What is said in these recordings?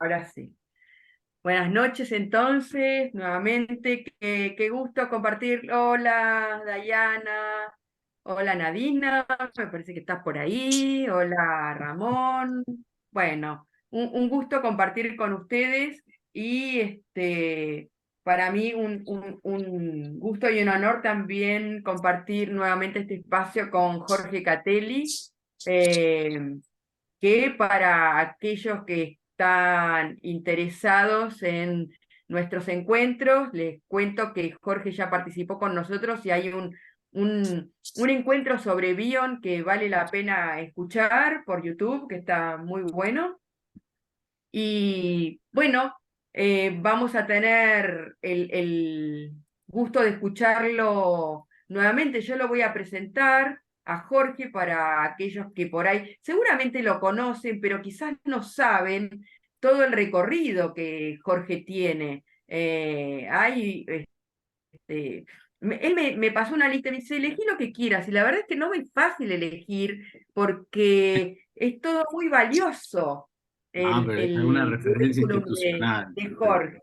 Ahora sí. Buenas noches entonces, nuevamente, qué gusto compartir. Hola Dayana, hola Nadina, me parece que estás por ahí, hola Ramón. Bueno, un gusto compartir con ustedes y para mí un gusto y un honor también compartir nuevamente este espacio con Jorge Catelli. eh, que para aquellos que están interesados en nuestros encuentros, les cuento que Jorge ya participó con nosotros y hay un encuentro sobre Bion que vale la pena escuchar por YouTube, que está muy bueno. Y bueno, vamos a tener el gusto de escucharlo nuevamente. Yo lo voy a presentar a Jorge para aquellos que por ahí seguramente lo conocen, pero quizás no saben todo el recorrido que Jorge tiene. Él me pasó una lista y me dice, elegí lo que quieras, y la verdad es que no es fácil elegir porque es todo muy valioso Ah, el, pero es una el referencia currículum institucional. de Jorge.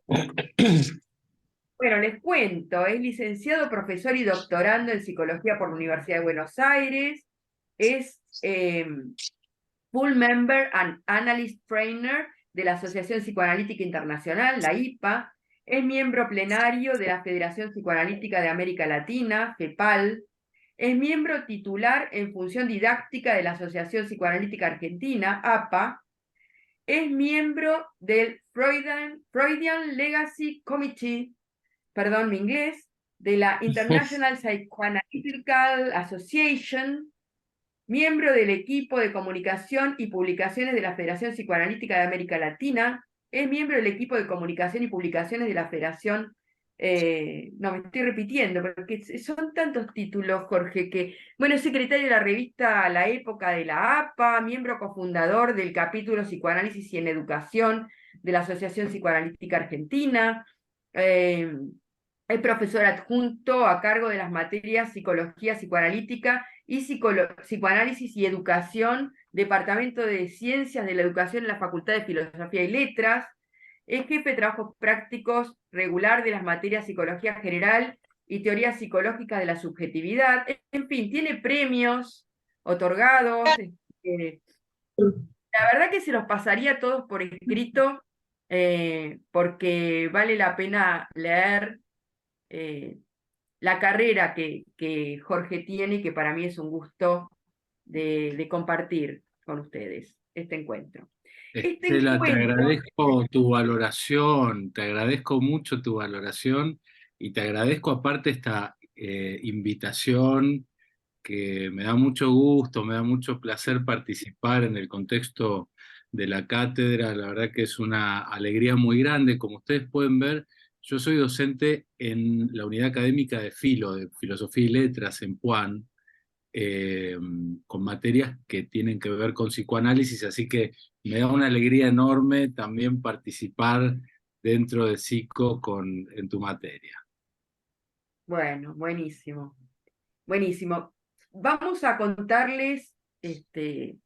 Bueno, les cuento, es licenciado, profesor y doctorando en psicología por la Universidad de Buenos Aires, es full member and analyst trainer de la Asociación Psicoanalítica Internacional, la IPA, es miembro plenario de la Federación Psicoanalítica de América Latina, FEPAL, es miembro titular en función didáctica de la Asociación Psicoanalítica Argentina, APA, es miembro del Freudian Legacy Committee, perdón mi inglés, de la International Psychoanalytical Association, miembro del equipo de comunicación y publicaciones de la Federación Psicoanalítica de América Latina, es miembro del equipo de comunicación y publicaciones de la Federación, no, me estoy repitiendo, porque son tantos títulos, Jorge, que, bueno, es secretario de la revista La Época de la APA, miembro cofundador del capítulo Psicoanálisis y en Educación de la Asociación Psicoanalítica Argentina, eh, es profesor adjunto a cargo de las materias Psicología Psicoanalítica y Psicoanálisis y Educación, Departamento de Ciencias de la Educación en la Facultad de Filosofía y Letras, es jefe de trabajos prácticos regular de las materias Psicología General y Teoría Psicológica de la Subjetividad. En fin, tiene premios otorgados. La verdad que se los pasaría todos por escrito, porque vale la pena leer eh, la carrera que Jorge tiene y que para mí es un gusto de compartir con ustedes este encuentro. Este Estela, te encuentro, agradezco tu valoración, te agradezco mucho tu valoración y te agradezco aparte esta invitación que me da mucho gusto, me da mucho placer participar en el contexto de la cátedra. La verdad que es una alegría muy grande. Como ustedes pueden ver, yo soy docente en la unidad académica de de Filosofía y Letras en Puan, eh, con materias que tienen que ver con psicoanálisis, así que me da una alegría enorme también participar dentro de Psico en tu materia. bueno, buenísimo, buenísimo. Vamos a contarles eh,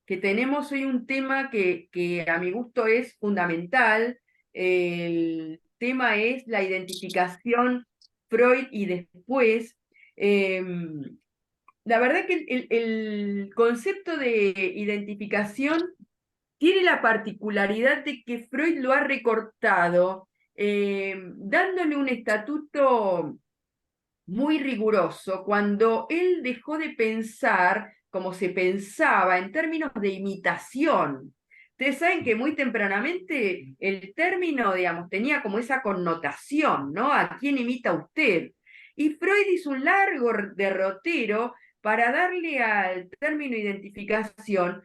que tenemos hoy un tema que a mi gusto es fundamental. El tema es la identificación Freud y después. La verdad que el concepto de identificación tiene la particularidad de que Freud lo ha recortado, dándole un estatuto muy riguroso cuando él dejó de pensar como se pensaba en términos de imitación. Ustedes saben que muy tempranamente el término, digamos, tenía como esa connotación, ¿no? ¿A quién imita usted? Y Freud hizo un largo derrotero para darle al término identificación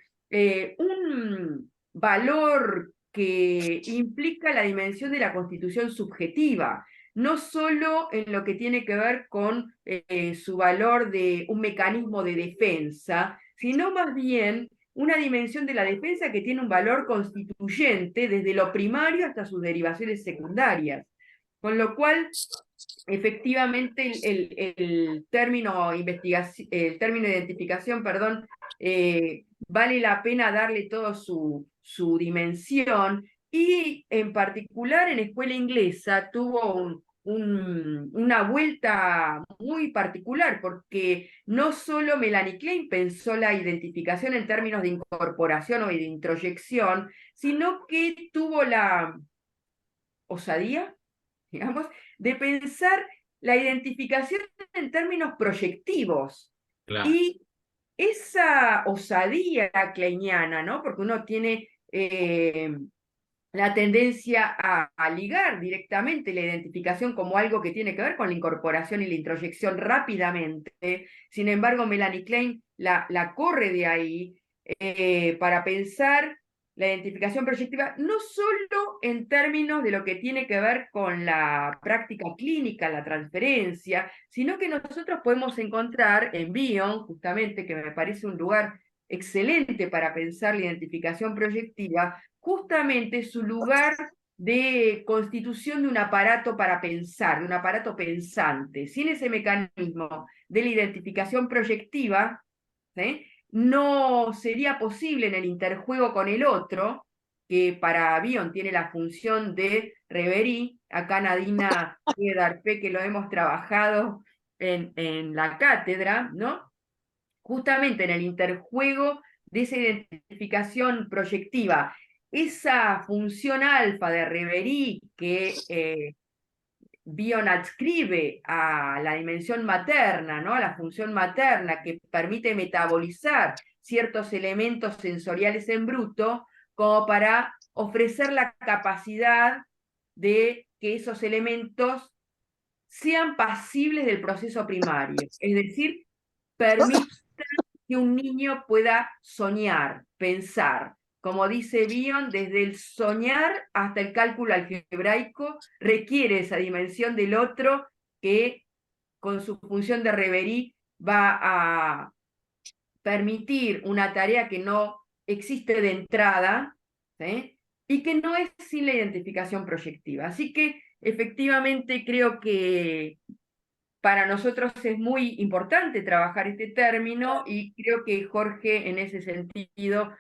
un valor que implica la dimensión de la constitución subjetiva, no solo en lo que tiene que ver con su valor de un mecanismo de defensa, sino más bien una dimensión de la defensa que tiene un valor constituyente desde lo primario hasta sus derivaciones secundarias. Con lo cual, efectivamente, el término identificación, perdón, vale la pena darle todo su dimensión, y en particular en escuela inglesa tuvo una vuelta muy particular, porque no solo Melanie Klein pensó la identificación en términos de incorporación o de introyección, sino que tuvo la osadía, digamos, de pensar la identificación en términos proyectivos. Claro, Y esa osadía kleiniana, ¿no? Porque uno tiene la tendencia a ligar directamente la identificación como algo que tiene que ver con la incorporación y la introyección rápidamente. Sin embargo, Melanie Klein la corre de ahí para pensar la identificación proyectiva, no solo en términos de lo que tiene que ver con la práctica clínica, la transferencia, sino que nosotros podemos encontrar en Bion, justamente, que me parece un lugar excelente para pensar la identificación proyectiva, justamente su lugar de constitución de un aparato para pensar, de un aparato pensante. Sin ese mecanismo de la identificación proyectiva, ¿sí?, no sería posible en el interjuego con el otro, que para Bion tiene la función de reverie. Acá Nadina puede dar fe que lo hemos trabajado en la cátedra, ¿no? Justamente en el interjuego de esa identificación proyectiva, esa función alfa de reverie que Bion adscribe a la dimensión materna, ¿no? A la función materna que permite metabolizar ciertos elementos sensoriales en bruto, como para ofrecer la capacidad de que esos elementos sean pasibles del proceso primario, es decir, permitan que un niño pueda soñar, pensar. Como dice Bion, desde el soñar hasta el cálculo algebraico requiere esa dimensión del otro que con su función de reverie va a permitir una tarea que no existe de entrada, ¿sí?, y que no es sin la identificación proyectiva. Así que efectivamente creo que para nosotros es muy importante trabajar este término, y creo que Jorge en ese sentido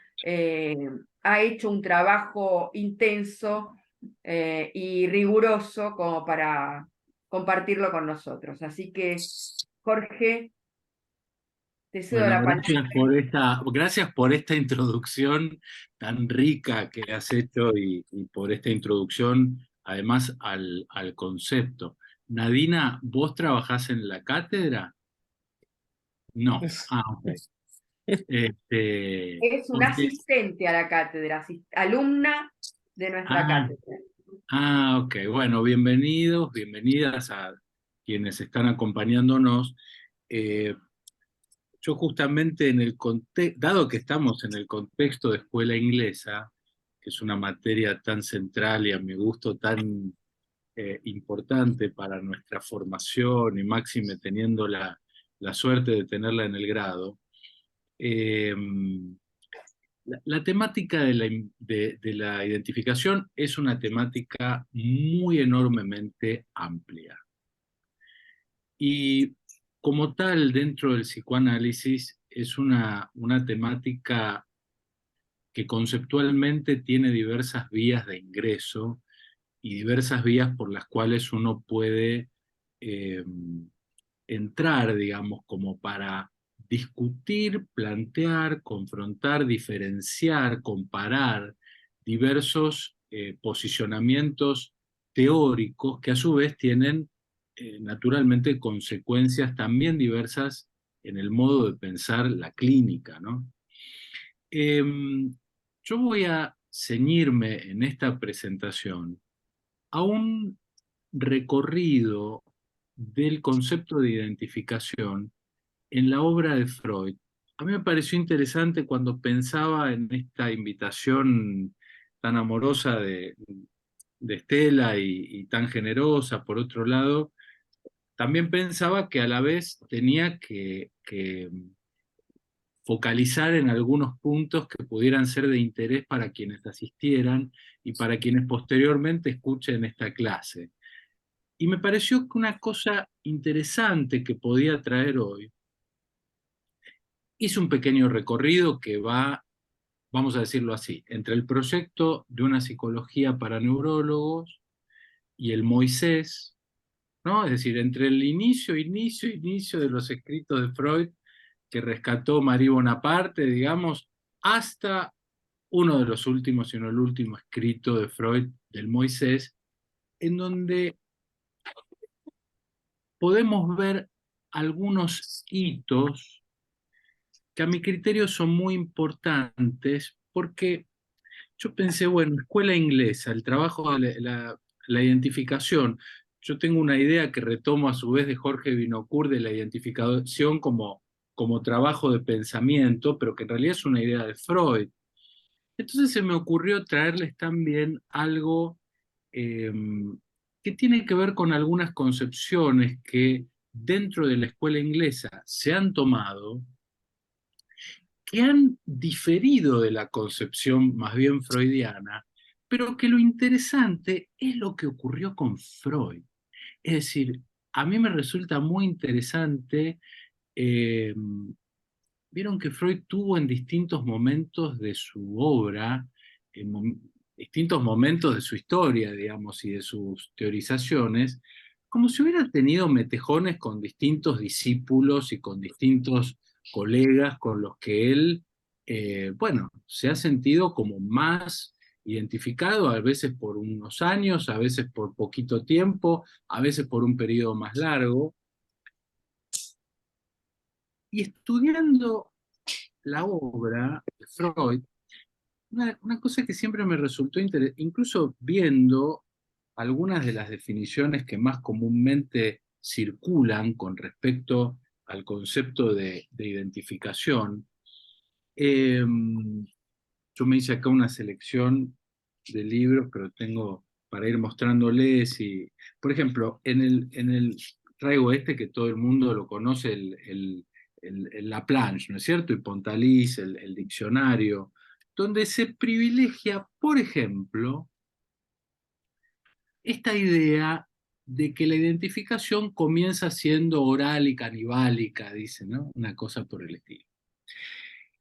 ha hecho un trabajo intenso y riguroso como para compartirlo con nosotros. Así que, Jorge, te cedo bueno, la palabra. gracias por esta introducción tan rica que has hecho y por esta introducción además al concepto. Nadina, ¿vos trabajás en la cátedra? No. Ah, ok. Este, Es un porque, asistente a la cátedra, alumna de nuestra ah, cátedra. ok, bueno, bienvenidos, bienvenidas a quienes están acompañándonos. Eh, yo justamente en el contexto, dado que estamos en el contexto de escuela inglesa, que es una materia tan central y a mi gusto tan importante para nuestra formación y máxime teniendo la suerte de tenerla en el grado, eh, la temática de la identificación es una temática muy enormemente amplia. Y como tal, dentro del psicoanálisis, es una temática que conceptualmente tiene diversas vías de ingreso y diversas vías por las cuales uno puede eh, entrar, digamos, como para discutir, plantear, confrontar, diferenciar, comparar diversos posicionamientos teóricos que a su vez tienen naturalmente consecuencias también diversas en el modo de pensar la clínica, ¿no? Yo voy a ceñirme en esta presentación a un recorrido del concepto de identificación en la obra de Freud. A mí me pareció interesante cuando pensaba en esta invitación tan amorosa de Estela y tan generosa, por otro lado, también pensaba que a la vez tenía que focalizar en algunos puntos que pudieran ser de interés para quienes asistieran y para quienes posteriormente escuchen esta clase. Y me pareció que una cosa interesante que podía traer hoy hice un pequeño recorrido que va, vamos a decirlo así, entre el proyecto de una psicología para neurólogos y el Moisés, ¿no? Es decir, entre el inicio de los escritos de Freud, que rescató Marie Bonaparte, digamos, hasta uno de los últimos, si no el último escrito de Freud, del Moisés, en donde podemos ver algunos hitos que a mi criterio son muy importantes porque yo pensé, bueno, escuela inglesa, el trabajo de la identificación. Yo tengo una idea que retomo a su vez de Jorge Vinocourt de la identificación como trabajo de pensamiento, pero que en realidad es una idea de Freud. Entonces se me ocurrió traerles también algo eh, que tiene que ver con algunas concepciones que dentro de la escuela inglesa se han tomado, que han diferido de la concepción más bien freudiana, pero que lo interesante es lo que ocurrió con Freud. Es decir, a mí me resulta muy interesante, eh, vieron que Freud tuvo en distintos momentos de su obra, en distintos momentos de su historia, digamos, y de sus teorizaciones, como si hubiera tenido metejones con distintos discípulos y con distintos colegas con los que él, bueno, se ha sentido como más identificado, a veces por unos años, a veces por poquito tiempo, a veces por un periodo más largo. Y estudiando la obra de Freud, una cosa que siempre me resultó interesante, incluso viendo algunas de las definiciones que más comúnmente circulan con respecto al concepto de identificación, eh, yo me hice acá una selección de libros, pero tengo para ir mostrándoles. Y, por ejemplo, traigo este que todo el mundo lo conoce, el Laplanche, ¿no es cierto? Y Pontalis, el diccionario, donde se privilegia, por ejemplo, esta idea de que la identificación comienza siendo oral y canibálica, dice, ¿no? Una cosa por el estilo.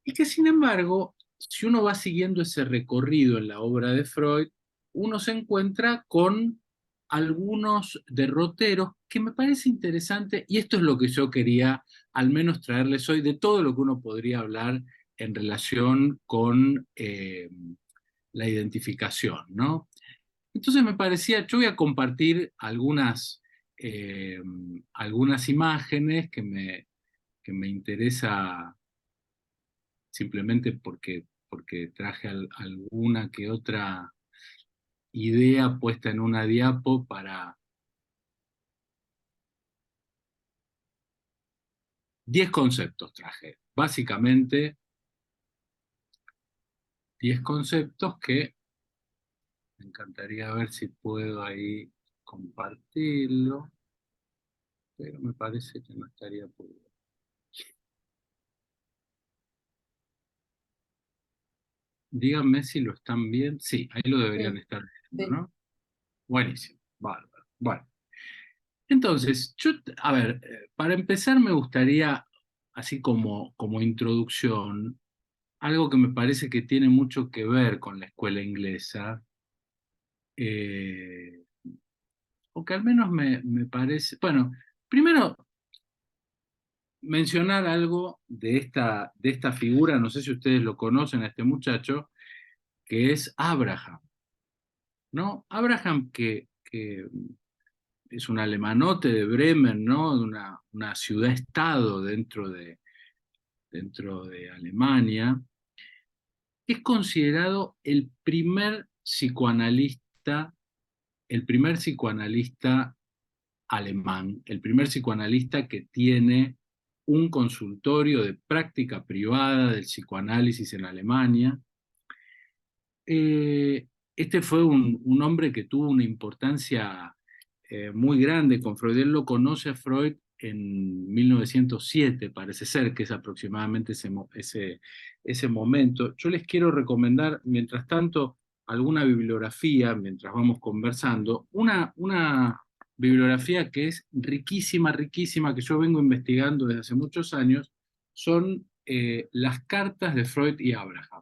Y que sin embargo, si uno va siguiendo ese recorrido en la obra de Freud, uno se encuentra con algunos derroteros que me parece interesante, y esto es lo que yo quería al menos traerles hoy, de todo lo que uno podría hablar en relación con la identificación, ¿no? Entonces me parecía, yo voy a compartir eh, algunas imágenes que me interesa simplemente porque traje alguna que otra idea puesta en una diapo para 10 conceptos traje. Básicamente 10 conceptos que me encantaría ver si puedo ahí compartirlo, pero me parece que no estaría pudiendo. Díganme si lo están viendo. Sí, ahí lo deberían Sí, estar viendo, sí. ¿no? Buenísimo, bárbaro. Bueno, entonces, a ver, para empezar me gustaría, así como introducción, algo que me parece que tiene mucho que ver con la escuela inglesa, eh, o que al menos me parece, bueno, primero mencionar algo de esta figura, no sé si ustedes lo conocen a este muchacho, que es Abraham, ¿no? Abraham que es un alemanote de Bremen, ¿no? De una ciudad-estado dentro de Alemania, es considerado el primer psicoanalista alemán, el primer psicoanalista que tiene un consultorio de práctica privada del psicoanálisis en Alemania. Este fue un hombre que tuvo una importancia muy grande con Freud. Él lo conoce a Freud en 1907, parece ser que es aproximadamente ese momento. Yo les quiero recomendar, mientras tanto, alguna bibliografía, mientras vamos conversando, una bibliografía que es riquísima, riquísima, que yo vengo investigando desde hace muchos años, son Las cartas de Freud y Abraham.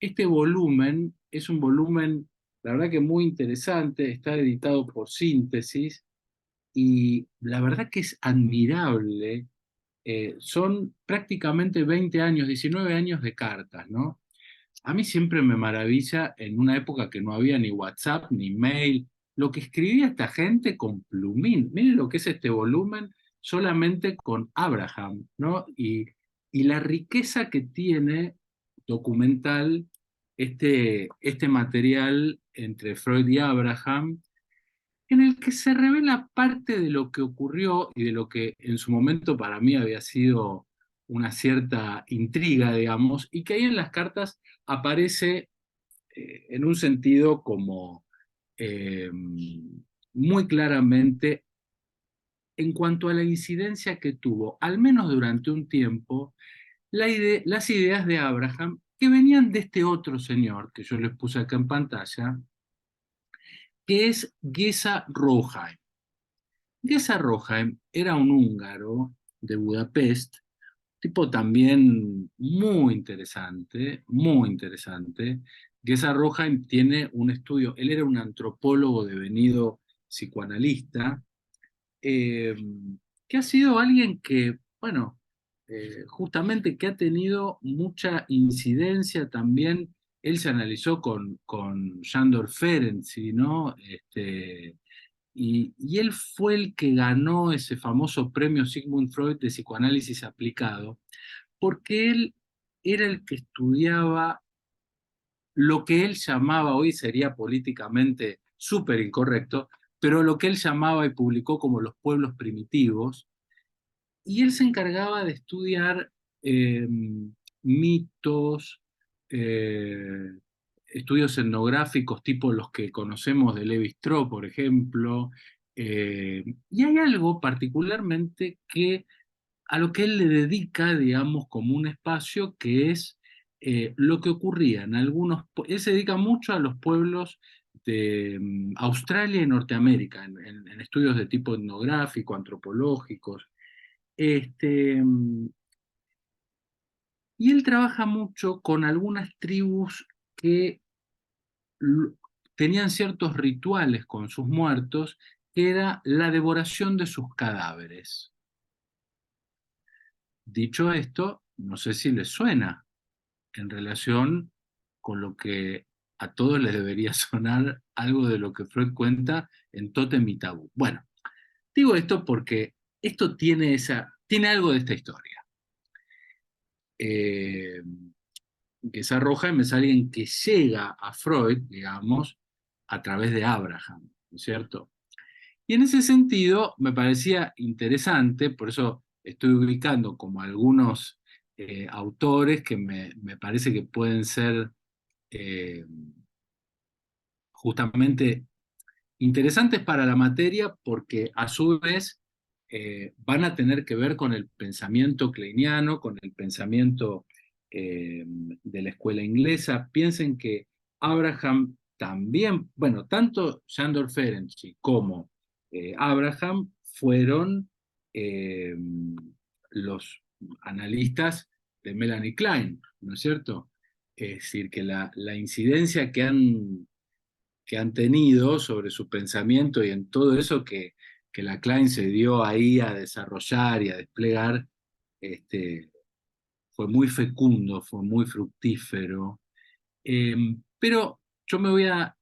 Este volumen es un volumen, la verdad que muy interesante, está editado por Síntesis y la verdad que es admirable. Son prácticamente 20 años, 19 años de cartas, ¿no? A mí siempre me maravilla en una época que no había ni WhatsApp ni mail, lo que escribía esta gente con plumín. Miren lo que es este volumen solamente con Abraham, ¿no? Y la riqueza que tiene documental este material entre Freud y Abraham, en el que se revela parte de lo que ocurrió y de lo que en su momento para mí había sido una cierta intriga, digamos, y que ahí en las cartas aparece en un sentido como eh, muy claramente en cuanto a la incidencia que tuvo, al menos durante un tiempo, las ideas de Abraham que venían de este otro señor que yo les puse acá en pantalla, que es Geza Rohaim. Geza Rohaim era un húngaro de Budapest, tipo también muy interesante, muy interesante. Geza Rohaim tiene un estudio, él era un antropólogo devenido psicoanalista, eh, que ha sido alguien que, bueno, justamente que ha tenido mucha incidencia también. Él se analizó con Sándor Ferenczi, ¿no? Y él fue el que ganó ese famoso premio Sigmund Freud de psicoanálisis aplicado, porque él era el que estudiaba lo que él llamaba, hoy sería políticamente súper incorrecto, pero lo que él llamaba y publicó como los pueblos primitivos, y él se encargaba de estudiar eh, mitos, eh, estudios etnográficos tipo los que conocemos de Levi-Strauss, por ejemplo, y hay algo particularmente que a lo que él le dedica, digamos, como un espacio que es lo que ocurría en algunos, él se dedica mucho a los pueblos de Australia y Norteamérica, en estudios de tipo etnográfico, antropológicos, y él trabaja mucho con algunas tribus que l- tenían ciertos rituales con sus muertos, que era la devoración de sus cadáveres. Dicho esto, no sé si les suena en relación con lo que a todos les debería sonar algo de lo que Freud cuenta en Tótem y Tabú. Bueno, digo esto porque esto tiene algo de esta historia. Eh, que esa Roja es alguien que llega a Freud, digamos, a través de Abraham, ¿no es cierto? Y en ese sentido me parecía interesante, por eso estoy ubicando como algunos autores que me parece que pueden ser eh, justamente interesantes para la materia porque a su vez van a tener que ver con el pensamiento kleiniano, con el pensamiento de la escuela inglesa. Piensen que Abraham también, bueno, tanto Sándor Ferenczi como Abraham fueron eh, los analistas de Melanie Klein, ¿no es cierto? Es decir, que la incidencia que han tenido sobre su pensamiento y en todo eso que la Klein se dio ahí a desarrollar y a desplegar, este, fue muy fecundo, fue muy fructífero. Pero yo me voy a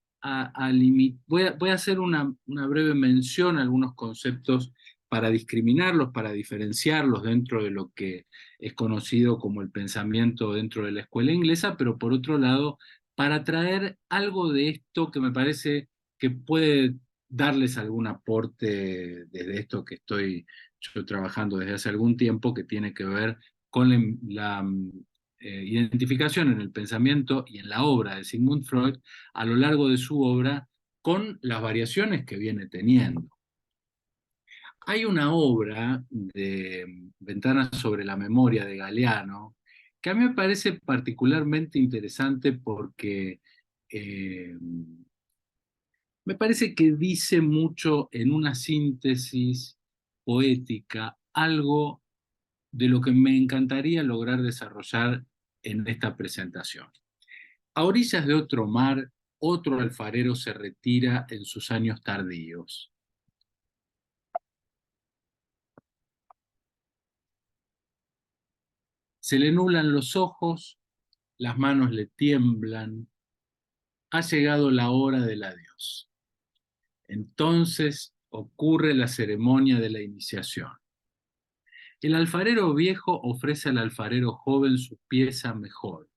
hacer una breve mención a algunos conceptos para discriminarlos, para diferenciarlos dentro de lo que es conocido como el pensamiento dentro de la escuela inglesa, pero por otro lado, para traer algo de esto que me parece que puede darles algún aporte desde esto que estoy yo trabajando desde hace algún tiempo, que tiene que ver con identificación en el pensamiento y en la obra de Sigmund Freud a lo largo de su obra con las variaciones que viene teniendo. Hay una obra de Ventanas sobre la memoria de Galeano que a mí me parece particularmente interesante porque eh, me parece que dice mucho en una síntesis poética algo de lo que me encantaría lograr desarrollar en esta presentación. A orillas de otro mar, otro alfarero se retira en sus años tardíos. Se le nublan los ojos, las manos le tiemblan. Ha llegado la hora del adiós. Entonces ocurre la ceremonia de la iniciación. El alfarero viejo ofrece al alfarero joven su pieza mejor.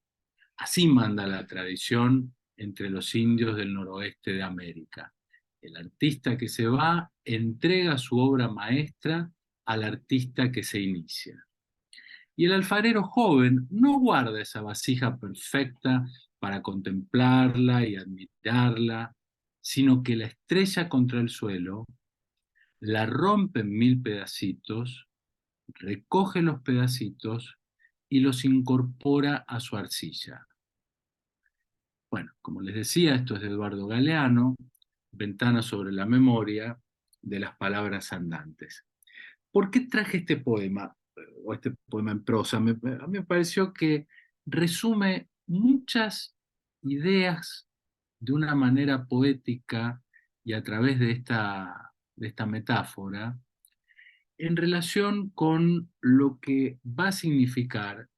Así manda la tradición entre los indios del noroeste de América. El artista que se va entrega su obra maestra al artista que se inicia. Y el alfarero joven no guarda esa vasija perfecta para contemplarla y admirarla, sino que la estrella contra el suelo, la rompe en 1000 pedacitos, recoge los pedacitos y los incorpora a su arcilla. Bueno, como les decía, esto es de Eduardo Galeano, Ventana sobre la memoria de las palabras andantes. ¿Por qué traje este poema, o este poema en prosa? A mí me pareció que resume muchas ideas de una manera poética y a través de esta metáfora, en relación con lo que va a significar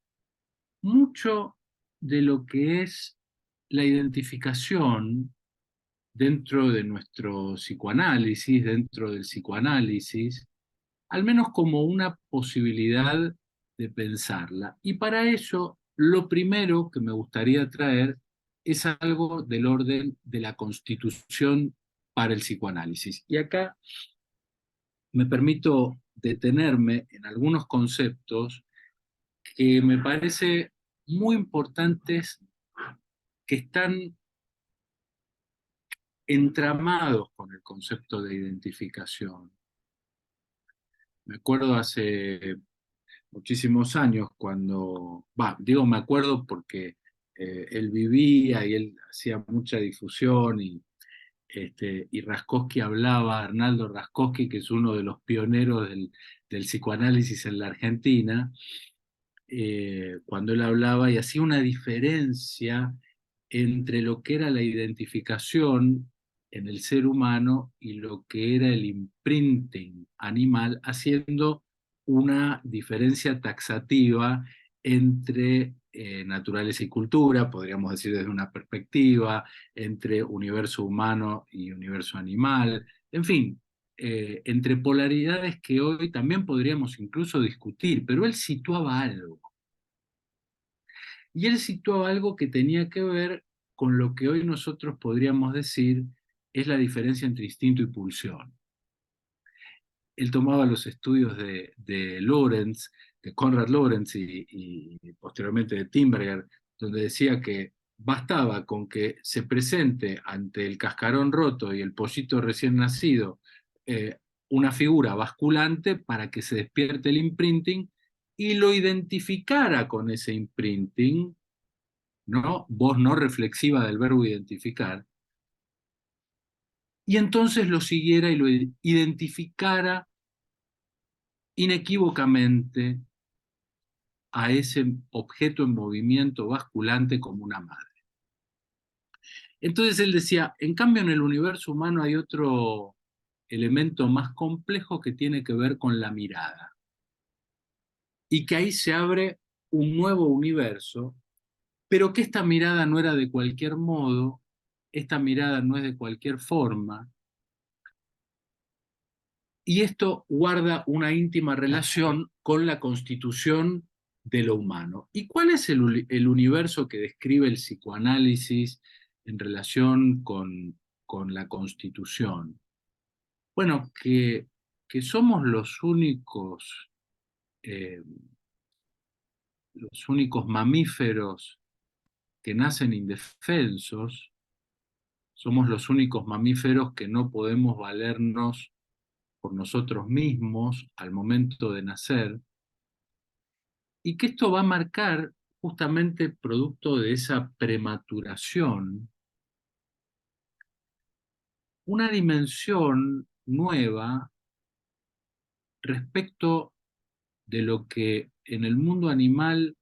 mucho de lo que es la identificación dentro de nuestro psicoanálisis, dentro del psicoanálisis, al menos como una posibilidad de pensarla. Y para ello, lo primero que me gustaría traer es algo del orden de la constitución para el psicoanálisis. Y acá me permito detenerme en algunos conceptos que me parece muy importantes, que están entramados con el concepto de identificación. Me acuerdo hace muchísimos años cuando, digo me acuerdo porque él vivía y él hacía mucha difusión y Raskowski hablaba, Arnaldo Raskowski, que es uno de los pioneros del psicoanálisis en la Argentina, cuando él hablaba y hacía una diferencia entre lo que era la identificación en el ser humano y lo que era el imprinting animal, haciendo una diferencia taxativa entre naturaleza y cultura, podríamos decir desde una perspectiva, entre universo humano y universo animal, en fin, entre polaridades que hoy también podríamos incluso discutir, pero él situaba algo. Y él situaba algo que tenía que ver con lo que hoy nosotros podríamos decir es la diferencia entre instinto y pulsión. Él tomaba los estudios de Lorenz, de Konrad Lorenz y posteriormente de Timberger, donde decía que bastaba con que se presente ante el cascarón roto y el pollito recién nacido una figura basculante para que se despierte el imprinting y lo identificara con ese imprinting, ¿no? Voz no reflexiva del verbo identificar, y entonces lo siguiera y lo identificara inequívocamente a ese objeto en movimiento basculante como una madre. Entonces él decía, en cambio en el universo humano hay otro elemento más complejo que tiene que ver con la mirada, y que ahí se abre un nuevo universo, pero que esta mirada no era de cualquier modo, esta mirada no es de cualquier forma, y esto guarda una íntima relación con la constitución de lo humano. ¿Y cuál es el universo que describe el psicoanálisis en relación con la constitución? Bueno, que somos eh, los únicos mamíferos que nacen indefensos, somos los únicos mamíferos que no podemos valernos por nosotros mismos al momento de nacer, y que esto va a marcar justamente producto de esa prematuración una dimensión nueva respecto de lo que en el mundo animal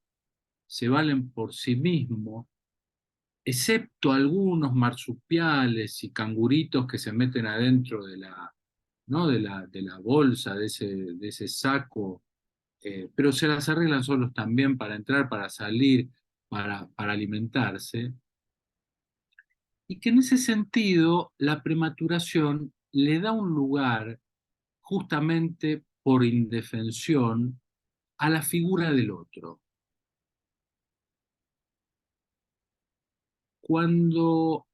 se valen por sí mismos, excepto algunos marsupiales y canguritos que se meten adentro de la, ¿no? de la bolsa, de ese saco, pero se las arreglan solos también para entrar, para salir, para alimentarse, y que en ese sentido la prematuración le da un lugar justamente por indefensión a la figura del otro. Cuando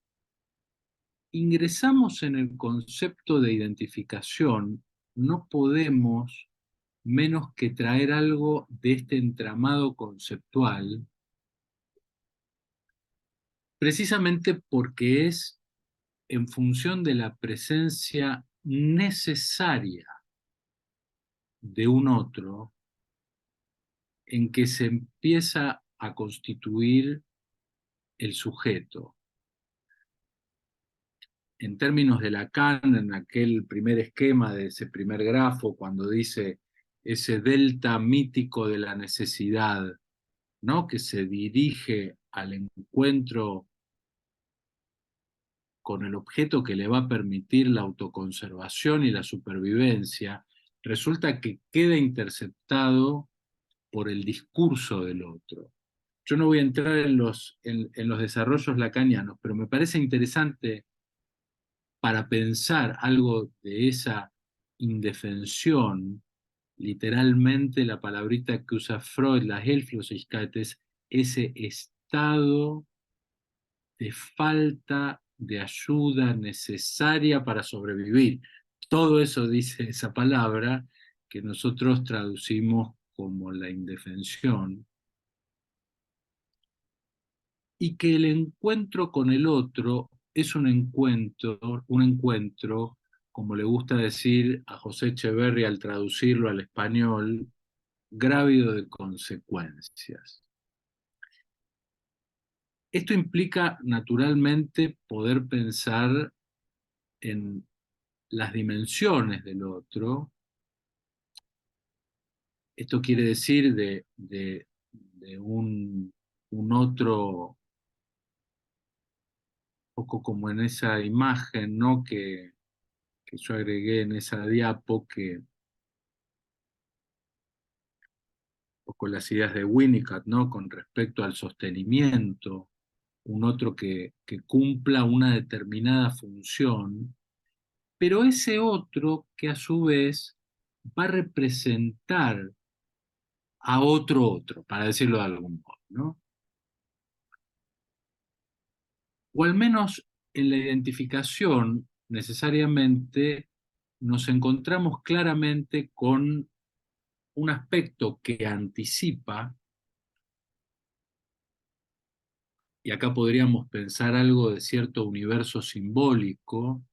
ingresamos en el concepto de identificación, no podemos menos que traer algo de este entramado conceptual, precisamente porque es en función de la presencia necesaria de un otro en que se empieza a constituir el sujeto. En términos de Lacan, en aquel primer esquema de ese primer grafo, cuando dice ese delta mítico de la necesidad, ¿no? Que se dirige al encuentro con el objeto que le va a permitir la autoconservación y la supervivencia, resulta que queda interceptado por el discurso del otro. Yo no voy a entrar en los desarrollos lacanianos, pero me parece interesante para pensar algo de esa indefensión, literalmente la palabrita que usa Freud, la Hilflosigkeit, es ese estado de falta de ayuda necesaria para sobrevivir. Todo eso dice esa palabra que nosotros traducimos como la indefensión, y que el encuentro con el otro es un encuentro, como le gusta decir a José Echeverry al traducirlo al español, grávido de consecuencias. Esto implica naturalmente poder pensar en las dimensiones del otro. Esto quiere decir de un otro, poco como en esa imagen, ¿no? Que yo agregué en esa diapo, que un poco las ideas de Winnicott, ¿no? Con respecto al sostenimiento, un otro que cumpla una determinada función, pero ese otro que a su vez va a representar a otro, para decirlo de algún modo, ¿no? O al menos en la identificación necesariamente nos encontramos claramente con un aspecto que anticipa, y acá podríamos pensar algo de cierto universo simbólico,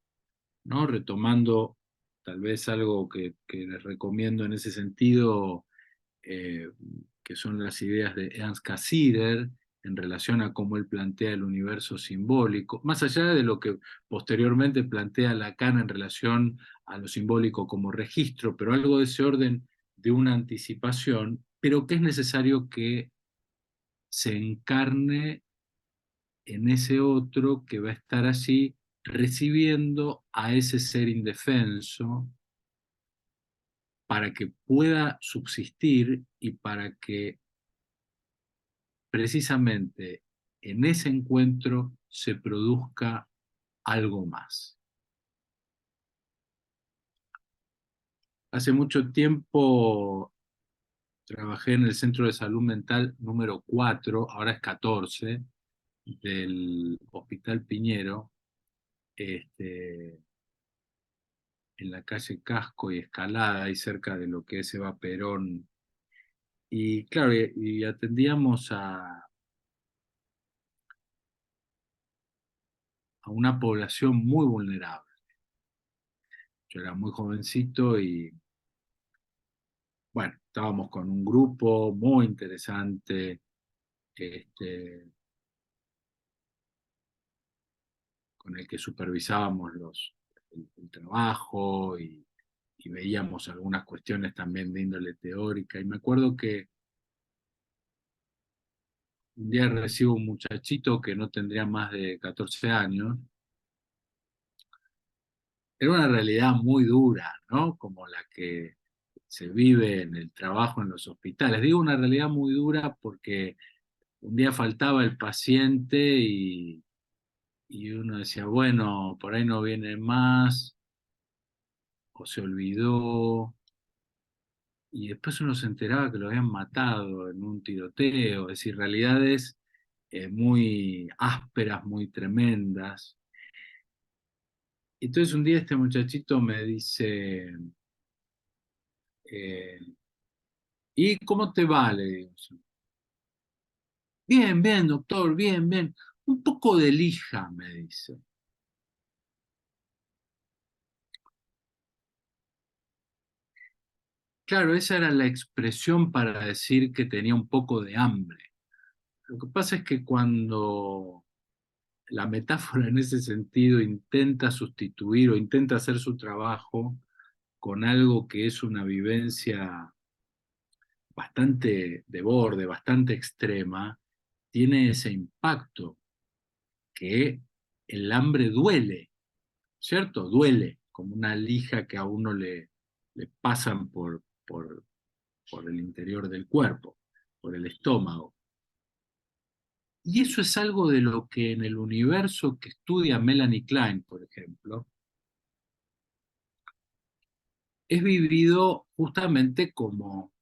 ¿no? Retomando tal vez algo que les recomiendo en ese sentido, eh, que son las ideas de Ernst Cassirer en relación a cómo él plantea el universo simbólico, más allá de lo que posteriormente plantea Lacan en relación a lo simbólico como registro, pero algo de ese orden de una anticipación, pero que es necesario que se encarne en ese otro que va a estar allí recibiendo a ese ser indefenso para que pueda subsistir y para que precisamente en ese encuentro se produzca algo más. Hace mucho tiempo trabajé en el Centro de Salud Mental número 4, ahora es 14, del Hospital Piñero, este, en la calle Casco y Escalada, y cerca de lo que es Eva Perón. Y claro, y atendíamos a una población muy vulnerable. Yo era muy jovencito y bueno, estábamos con un grupo muy interesante, este, con el que supervisábamos el trabajo y veíamos algunas cuestiones también de índole teórica. Y me acuerdo que un día recibo un muchachito que no tendría más de 14 años. Era una realidad muy dura, ¿no? Como la que se vive en el trabajo en los hospitales. Digo una realidad muy dura porque un día faltaba el paciente y uno decía, bueno, por ahí no viene más, o se olvidó, y después uno se enteraba que lo habían matado en un tiroteo, es decir, realidades muy ásperas, muy tremendas. Entonces un día este muchachito me dice, eh, ¿y cómo te va? Le digo. Bien, bien, doctor, bien, bien. Un poco de lija, me dice. Claro, esa era la expresión para decir que tenía un poco de hambre. Lo que pasa es que cuando la metáfora en ese sentido intenta sustituir o intenta hacer su trabajo con algo que es una vivencia bastante de borde, bastante extrema, tiene ese impacto que el hambre duele, ¿cierto? Duele, como una lija que a uno le pasan por el interior del cuerpo, por el estómago. Y eso es algo de lo que en el universo que estudia Melanie Klein, por ejemplo, es vivido justamente como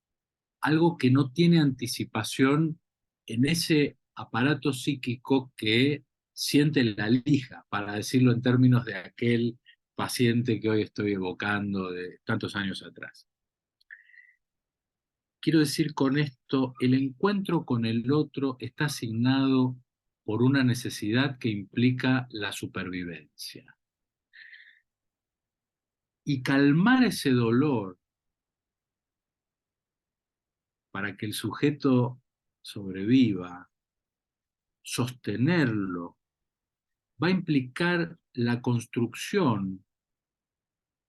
algo que no tiene anticipación en ese aparato psíquico que siente la lija, para decirlo en términos de aquel paciente que hoy estoy evocando de tantos años atrás. Quiero decir con esto, el encuentro con el otro está asignado por una necesidad que implica la supervivencia. Y calmar ese dolor para que el sujeto sobreviva, sostenerlo, va a implicar la construcción,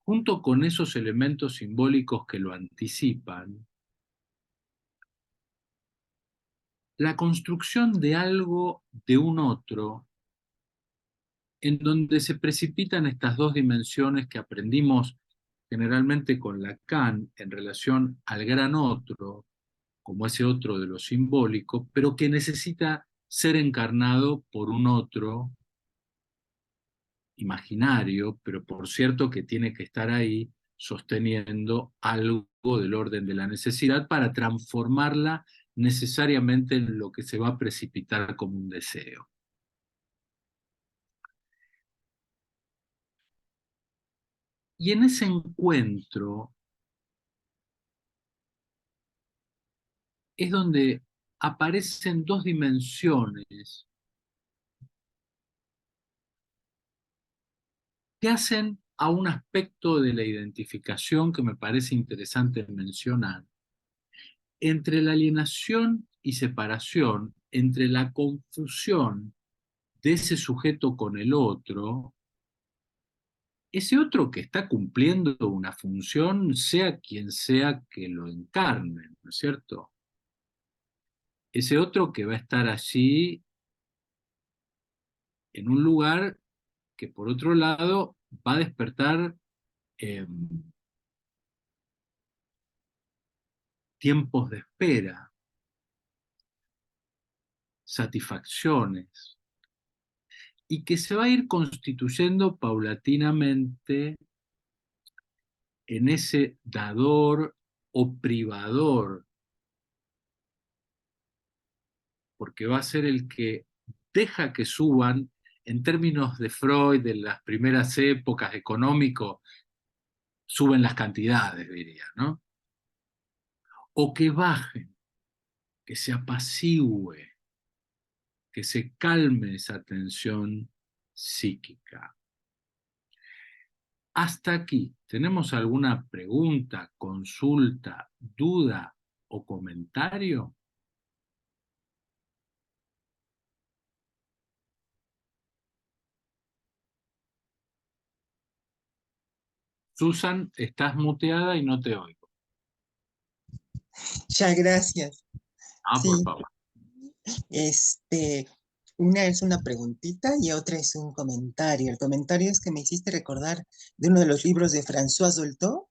junto con esos elementos simbólicos que lo anticipan, la construcción de algo de un otro en donde se precipitan estas dos dimensiones que aprendimos generalmente con Lacan en relación al gran otro, como ese otro de lo simbólico, pero que necesita ser encarnado por un otro imaginario, pero por cierto que tiene que estar ahí sosteniendo algo del orden de la necesidad para transformarla necesariamente en lo que se va a precipitar como un deseo. Y en ese encuentro es donde aparecen dos dimensiones que hacen a un aspecto de la identificación que me parece interesante mencionar, entre la alienación y separación, entre la confusión de ese sujeto con el otro, ese otro que está cumpliendo una función, sea quien sea que lo encarne, ¿no es cierto? Ese otro que va a estar allí en un lugar que por otro lado va a despertar eh, tiempos de espera, satisfacciones, y que se va a ir constituyendo paulatinamente en ese dador o privador, porque va a ser el que deja que suban, en términos de Freud, de las primeras épocas económico, suben las cantidades, diría, ¿no? O que bajen, que se apacigüe, que se calme esa tensión psíquica. Hasta aquí, ¿tenemos alguna pregunta, consulta, duda o comentario? Susan, estás muteada y no te oigo. Ya, gracias. Ah, por Sí, favor. este, una es una preguntita y otra es un comentario. El comentario es que me hiciste recordar de uno de los libros de François Dolto,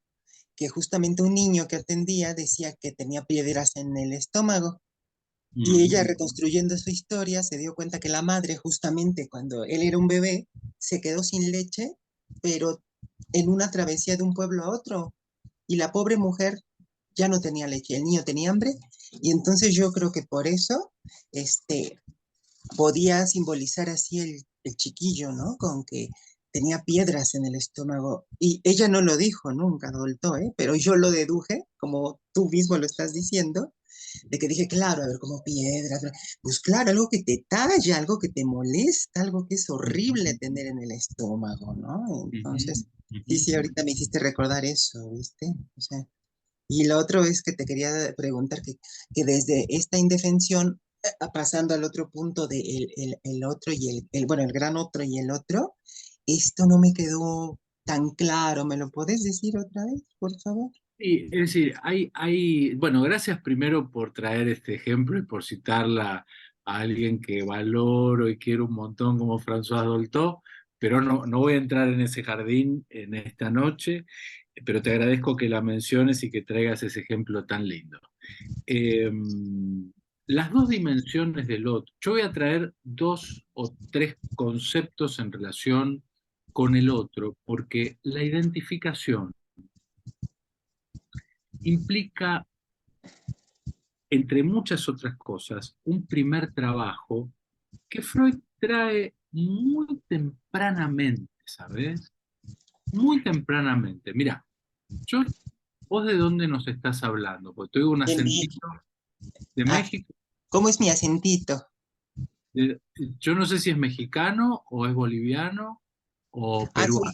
que justamente un niño que atendía decía que tenía piedras en el estómago. Y ella, Mm, reconstruyendo su historia, se dio cuenta que la madre, justamente cuando él era un bebé, se quedó sin leche, pero en una travesía de un pueblo a otro. Y la pobre mujer ya no tenía leche, el niño tenía hambre, y entonces yo creo que por eso este, podía simbolizar así el chiquillo, ¿no? Con que tenía piedras en el estómago. Y ella no lo dijo nunca, Dolto, ¿eh? Pero yo lo deduje, como tú mismo lo estás diciendo, de que dije, claro, a ver, como piedras, pues claro, algo que te talla, algo que te molesta, algo que es horrible ujú, tener en el estómago, ¿no? ujú, Entonces, sí, ujú. sí, ahorita me hiciste recordar eso, ¿viste? O sea, y lo otro es que te quería preguntar que desde esta indefensión, pasando al otro punto de el otro y bueno, el gran otro y el otro, esto no me quedó tan claro. ¿Me lo puedes decir otra vez, por favor? Sí, es decir, bueno, gracias primero por traer este ejemplo y por citarla a alguien que valoro y quiero un montón como François Dolto, pero no voy a entrar en ese jardín en esta noche, pero te agradezco que la menciones y que traigas ese ejemplo tan lindo. Eh, las dos dimensiones del otro, yo voy a traer dos o tres conceptos en relación con el otro, porque la identificación implica, entre muchas otras cosas, un primer trabajo que Freud trae muy tempranamente, ¿sabes? Muy tempranamente. Mira, yo, ¿vos de dónde nos estás hablando? Porque te oigo un De México. acentito de Ah, México. ¿cómo es mi acentito? de- yo no sé si es mexicano o es boliviano o Ah, peruano.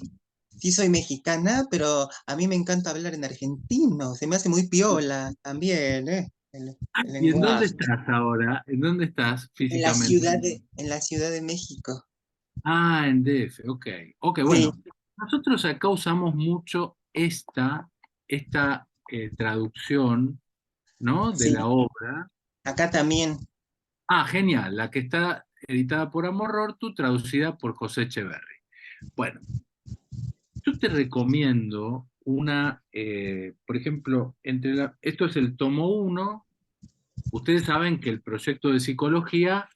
sí soy mexicana, pero a mí me encanta hablar en argentino. Se me hace muy piola también, ¿eh? El ¿Y en dónde lenguaje. estás ahora? ¿En dónde estás En la físicamente? ciudad en la Ciudad de México. Ah, en DF, ok. Ok, Sí, bueno, nosotros acá usamos mucho esta traducción, ¿no? De la sí. obra. Acá también. Ah, genial, la que está editada por Amorortu, traducida por José Echeverry. Bueno, yo te recomiendo por ejemplo, esto es el tomo uno. Ustedes saben que el proyecto de psicología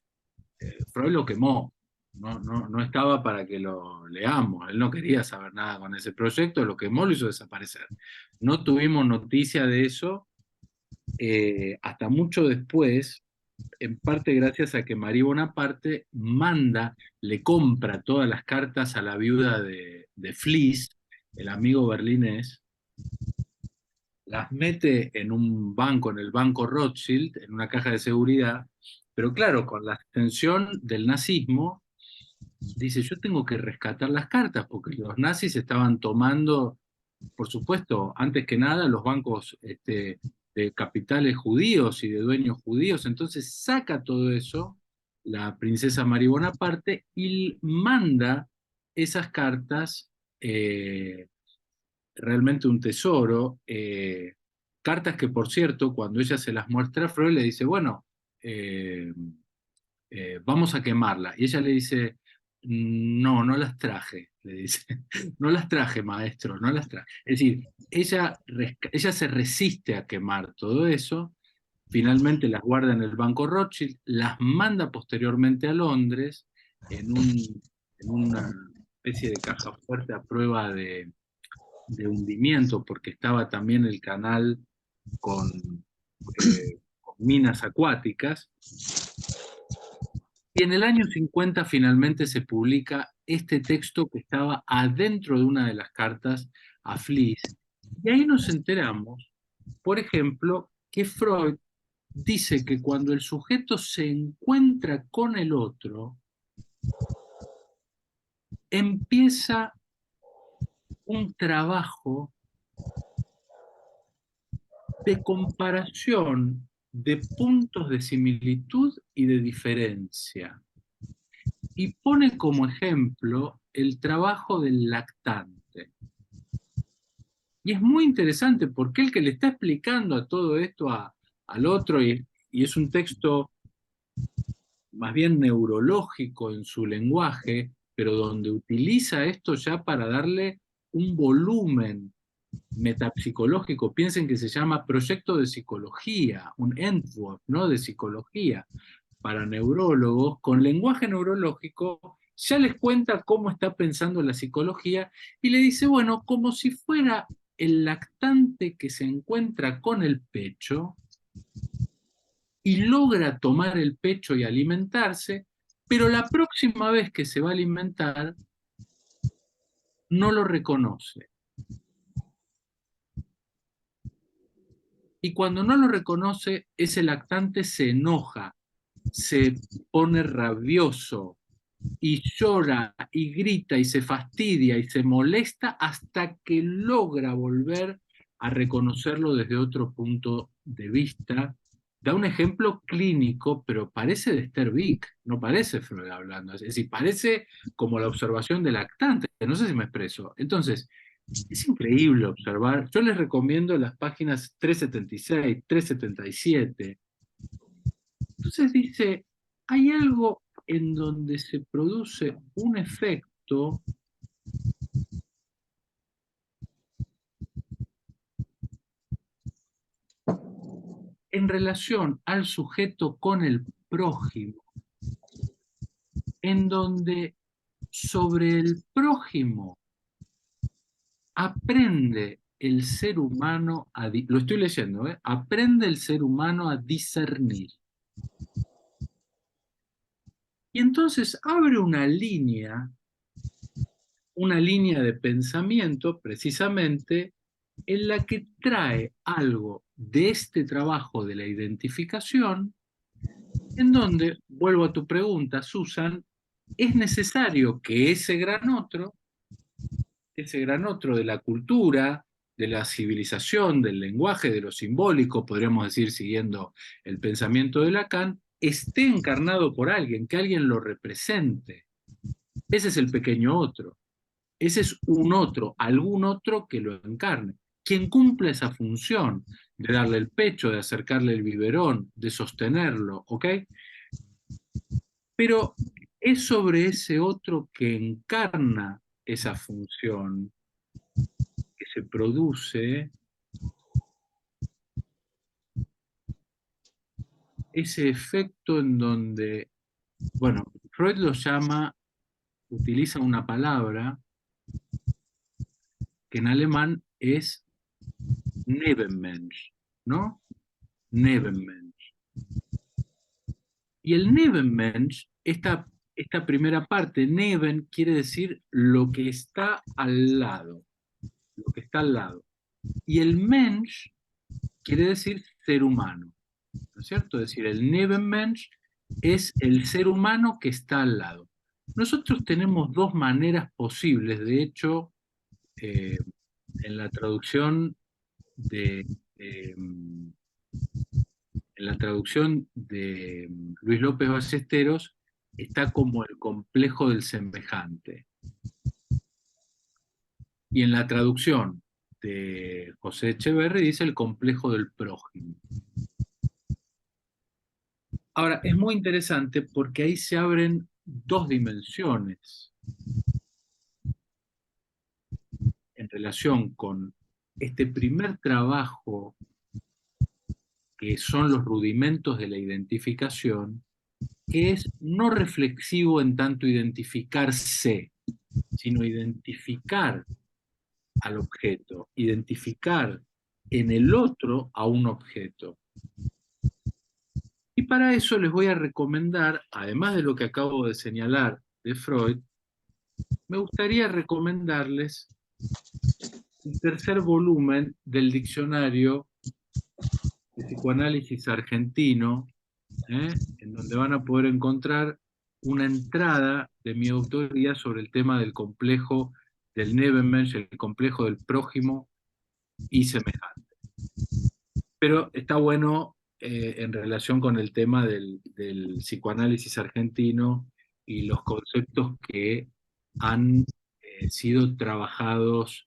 Freud lo quemó, no estaba para que lo leamos, él no quería saber nada con ese proyecto, lo quemó, lo hizo desaparecer. No tuvimos noticia de eso hasta mucho después, en parte gracias a que Marie Bonaparte le compra todas las cartas a la viuda de Fliess, el amigo berlinés, las mete en un banco, en el banco Rothschild, en una caja de seguridad, pero claro, con la extensión del nazismo, dice, yo tengo que rescatar las cartas, porque los nazis estaban tomando, por supuesto, antes que nada, los bancos de capitales judíos y de dueños judíos, entonces saca todo eso, la princesa María Bonaparte, y manda esas cartas, realmente un tesoro, cartas que, por cierto, cuando ella se las muestra a Freud, le dice, bueno, eh, vamos a quemarla. Y ella le dice, no las traje, le dice, no las traje, maestro, no las traje. Es decir, ella se resiste a quemar todo eso, finalmente las guarda en el Banco Rothschild, las manda posteriormente a Londres en una especie de caja fuerte a prueba de hundimiento, porque estaba también el canal con minas acuáticas. Y en el año 50 finalmente se publica este texto que estaba adentro de una de las cartas a Fliess. Y ahí nos enteramos, por ejemplo, que Freud dice que cuando el sujeto se encuentra con el otro, empieza un trabajo de comparación de puntos de similitud y de diferencia. Y pone como ejemplo el trabajo del lactante. Y es muy interesante porque el que le está explicando a todo esto al otro, y es un texto más bien neurológico en su lenguaje, pero donde utiliza esto ya para darle un volumen metapsicológico. Piensen que se llama proyecto de psicología, un Entwurf, ¿no? De psicología para neurólogos, con lenguaje neurológico, ya les cuenta cómo está pensando la psicología y le dice, bueno, como si fuera el lactante que se encuentra con el pecho y logra tomar el pecho y alimentarse, pero la próxima vez que se va a alimentar no lo reconoce. Y cuando no lo reconoce, ese lactante se enoja, se pone rabioso y llora y grita y se fastidia y se molesta hasta que logra volver a reconocerlo desde otro punto de vista. Da un ejemplo clínico, pero parece de Esther Vick, no parece Freud hablando, es decir, parece como la observación del lactante, no sé si me expreso. Entonces, es increíble observar, yo les recomiendo las páginas 376, 377. Entonces dice, hay algo en donde se produce un efecto en relación al sujeto con el prójimo, en donde sobre el prójimo aprende el ser humano lo estoy leyendo, aprende el ser humano a discernir. Y entonces abre una línea de pensamiento precisamente en la que trae algo de este trabajo de la identificación, en donde, vuelvo a tu pregunta, Susan, es necesario que ese gran otro de la cultura, de la civilización, del lenguaje, de lo simbólico, podríamos decir, siguiendo el pensamiento de Lacan, esté encarnado por alguien, que alguien lo represente. Ese es el pequeño otro. Ese es un otro, algún otro que lo encarne. Quien cumple esa función de darle el pecho, de acercarle el biberón, de sostenerlo, ¿ok? Pero es sobre ese otro que encarna esa función que se produce ese efecto en donde, bueno, Freud lo llama, utiliza una palabra que en alemán es Nebenmensch, ¿no? Nebenmensch. Y el Nebenmensch, esta primera parte, Neben quiere decir lo que está al lado, lo que está al lado. Y el Mensch quiere decir ser humano, ¿no es cierto? Es decir, el Nebenmensch es el ser humano que está al lado. Nosotros tenemos dos maneras posibles, de hecho, en la traducción en la traducción de Luis López Ballesteros está como el complejo del semejante. Y en la traducción de José Echeverry dice el complejo del prójimo. Ahora, es muy interesante porque ahí se abren dos dimensiones en relación con este primer trabajo que son los rudimentos de la identificación, que es no reflexivo en tanto identificarse, sino identificar al objeto, identificar en el otro a un objeto. Y para eso les voy a recomendar, además de lo que acabo de señalar de Freud, me gustaría recomendarles el tercer volumen del diccionario de psicoanálisis argentino, en donde van a poder encontrar una entrada de mi autoría sobre el tema del complejo del Nebenmensch, el complejo del prójimo y semejante. Pero está bueno en relación con el tema del psicoanálisis argentino y los conceptos que han sido trabajados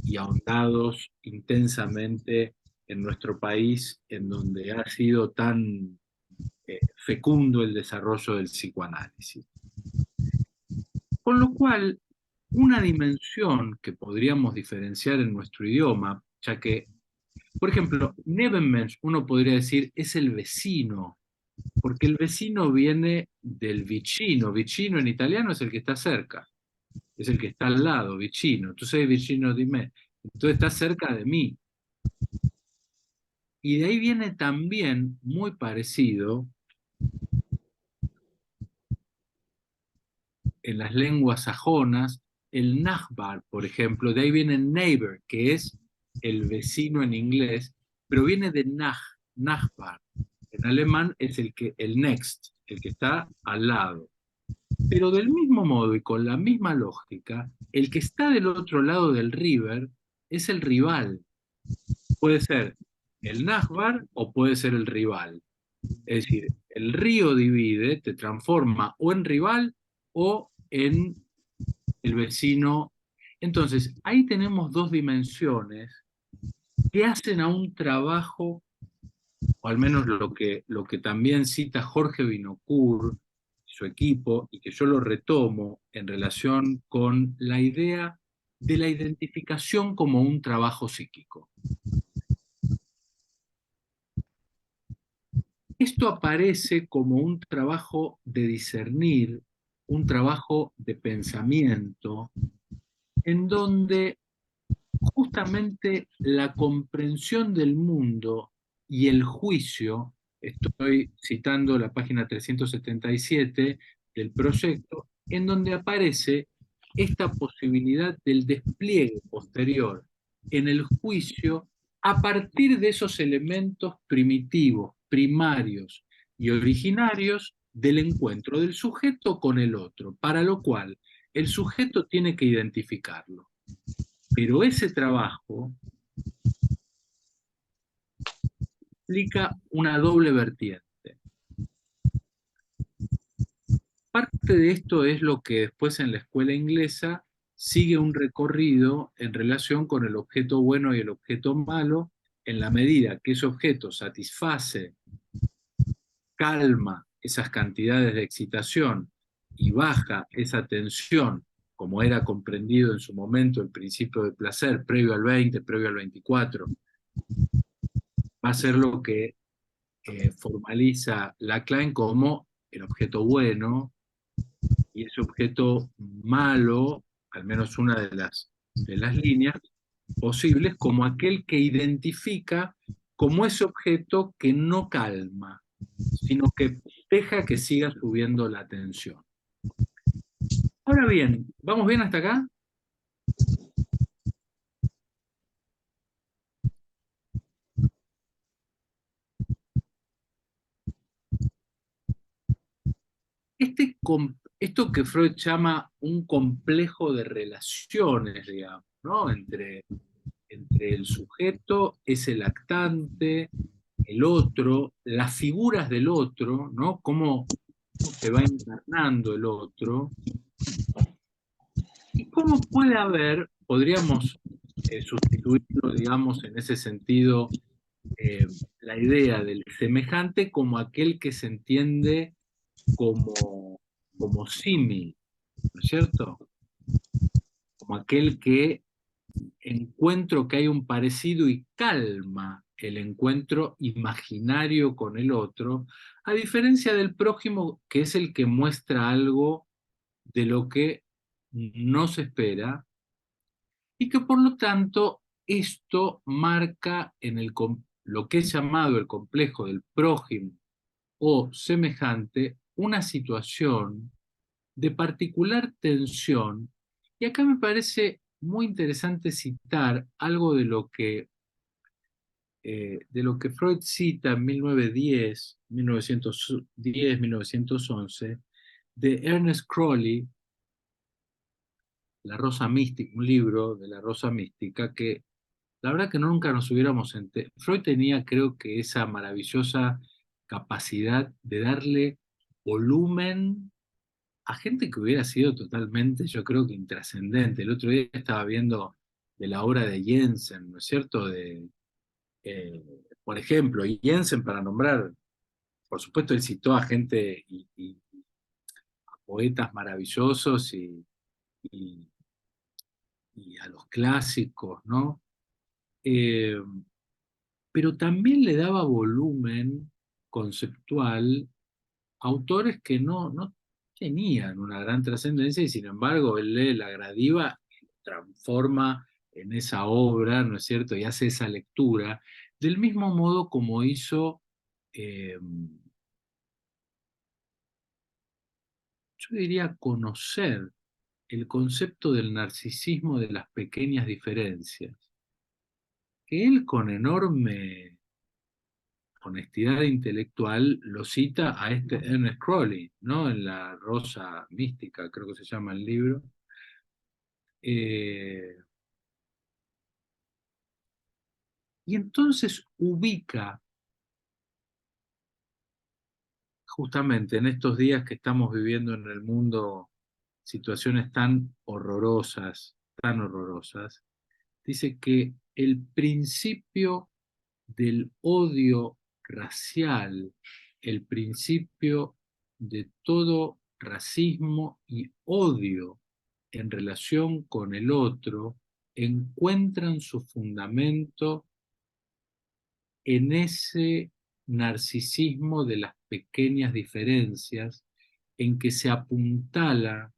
y ahondados intensamente en nuestro país, en donde ha sido tan fecundo el desarrollo del psicoanálisis. Con lo cual, una dimensión que podríamos diferenciar en nuestro idioma, ya que, por ejemplo, Nebenmensch, uno podría decir, es el vecino, porque el vecino viene del vicino. Vicino en italiano es el que está cerca, es el que está al lado, vicino. Tú sei vicino di me, entonces está cerca de mí. Y de ahí viene también, muy parecido, en las lenguas sajonas, el Nachbar, por ejemplo, de ahí viene neighbor, que es el vecino en inglés, pero viene de Nachbar. En alemán es el next, el que está al lado. Pero del mismo modo y con la misma lógica, el que está del otro lado del river es el rival. Puede ser el Nachbar o puede ser el rival. Es decir, el río divide, te transforma o en rival o en el vecino. Entonces, ahí tenemos dos dimensiones que hacen a un trabajo, o al menos lo que también cita Jorge Vinocourt, su equipo, y que yo lo retomo en relación con la idea de la identificación como un trabajo psíquico. Esto aparece como un trabajo de discernir, un trabajo de pensamiento, en donde justamente la comprensión del mundo y el juicio, estoy citando la página 377 del proyecto, en donde aparece esta posibilidad del despliegue posterior en el juicio a partir de esos elementos primitivos, primarios y originarios del encuentro del sujeto con el otro, para lo cual el sujeto tiene que identificarlo. Pero ese trabajo implica una doble vertiente. Parte de esto es lo que después en la escuela inglesa sigue un recorrido en relación con el objeto bueno y el objeto malo, en la medida que ese objeto satisface, calma esas cantidades de excitación y baja esa tensión, como era comprendido en su momento el principio de placer, previo al 20, previo al 24, va a ser lo que formaliza Lacan como el objeto bueno, y ese objeto malo, al menos una de las líneas posibles, como aquel que identifica como ese objeto que no calma, sino que deja que siga subiendo la tensión. Ahora bien, ¿vamos bien hasta acá? Esto que Freud llama un complejo de relaciones, digamos, ¿no? Entre el sujeto, ese lactante, el otro, las figuras del otro, ¿no? Cómo se va encarnando el otro, y cómo puede haber, podríamos sustituirlo, digamos, en ese sentido, la idea del semejante como aquel que se entiende como símil, ¿no es cierto? Como aquel que encuentro que hay un parecido y calma el encuentro imaginario con el otro, a diferencia del prójimo, que es el que muestra algo de lo que no se espera, y que por lo tanto esto marca en lo que es llamado el complejo del prójimo o semejante una situación de particular tensión. Y acá me parece muy interesante citar algo de lo que Freud cita en 1910, 1911, de Ernest Crowley, La Rosa Mística, un libro de La Rosa Mística que la verdad que nunca nos hubiéramos enterado. Freud tenía, creo que, esa maravillosa capacidad de darle volumen a gente que hubiera sido totalmente, yo creo que intrascendente. El otro día estaba viendo de la obra de Jensen, ¿no es cierto? Por ejemplo, Jensen, para nombrar, por supuesto, él citó a gente y a poetas maravillosos y- y a los clásicos, ¿no? Eh, pero también le daba volumen conceptual a autores que no tenían una gran trascendencia y sin embargo él lee la Gradiva y lo transforma en esa obra, ¿no es cierto? Y hace esa lectura, del mismo modo como hizo, yo diría, conocer el concepto del narcisismo de las pequeñas diferencias, que él con enorme honestidad intelectual lo cita a este Ernest Crowley, ¿no? En La Rosa Mística, creo que se llama el libro. Eh, y entonces ubica justamente en estos días que estamos viviendo en el mundo situaciones tan horrorosas, dice que el principio del odio racial, el principio de todo racismo y odio en relación con el otro, encuentran su fundamento en ese narcisismo de las pequeñas diferencias, en que se apuntala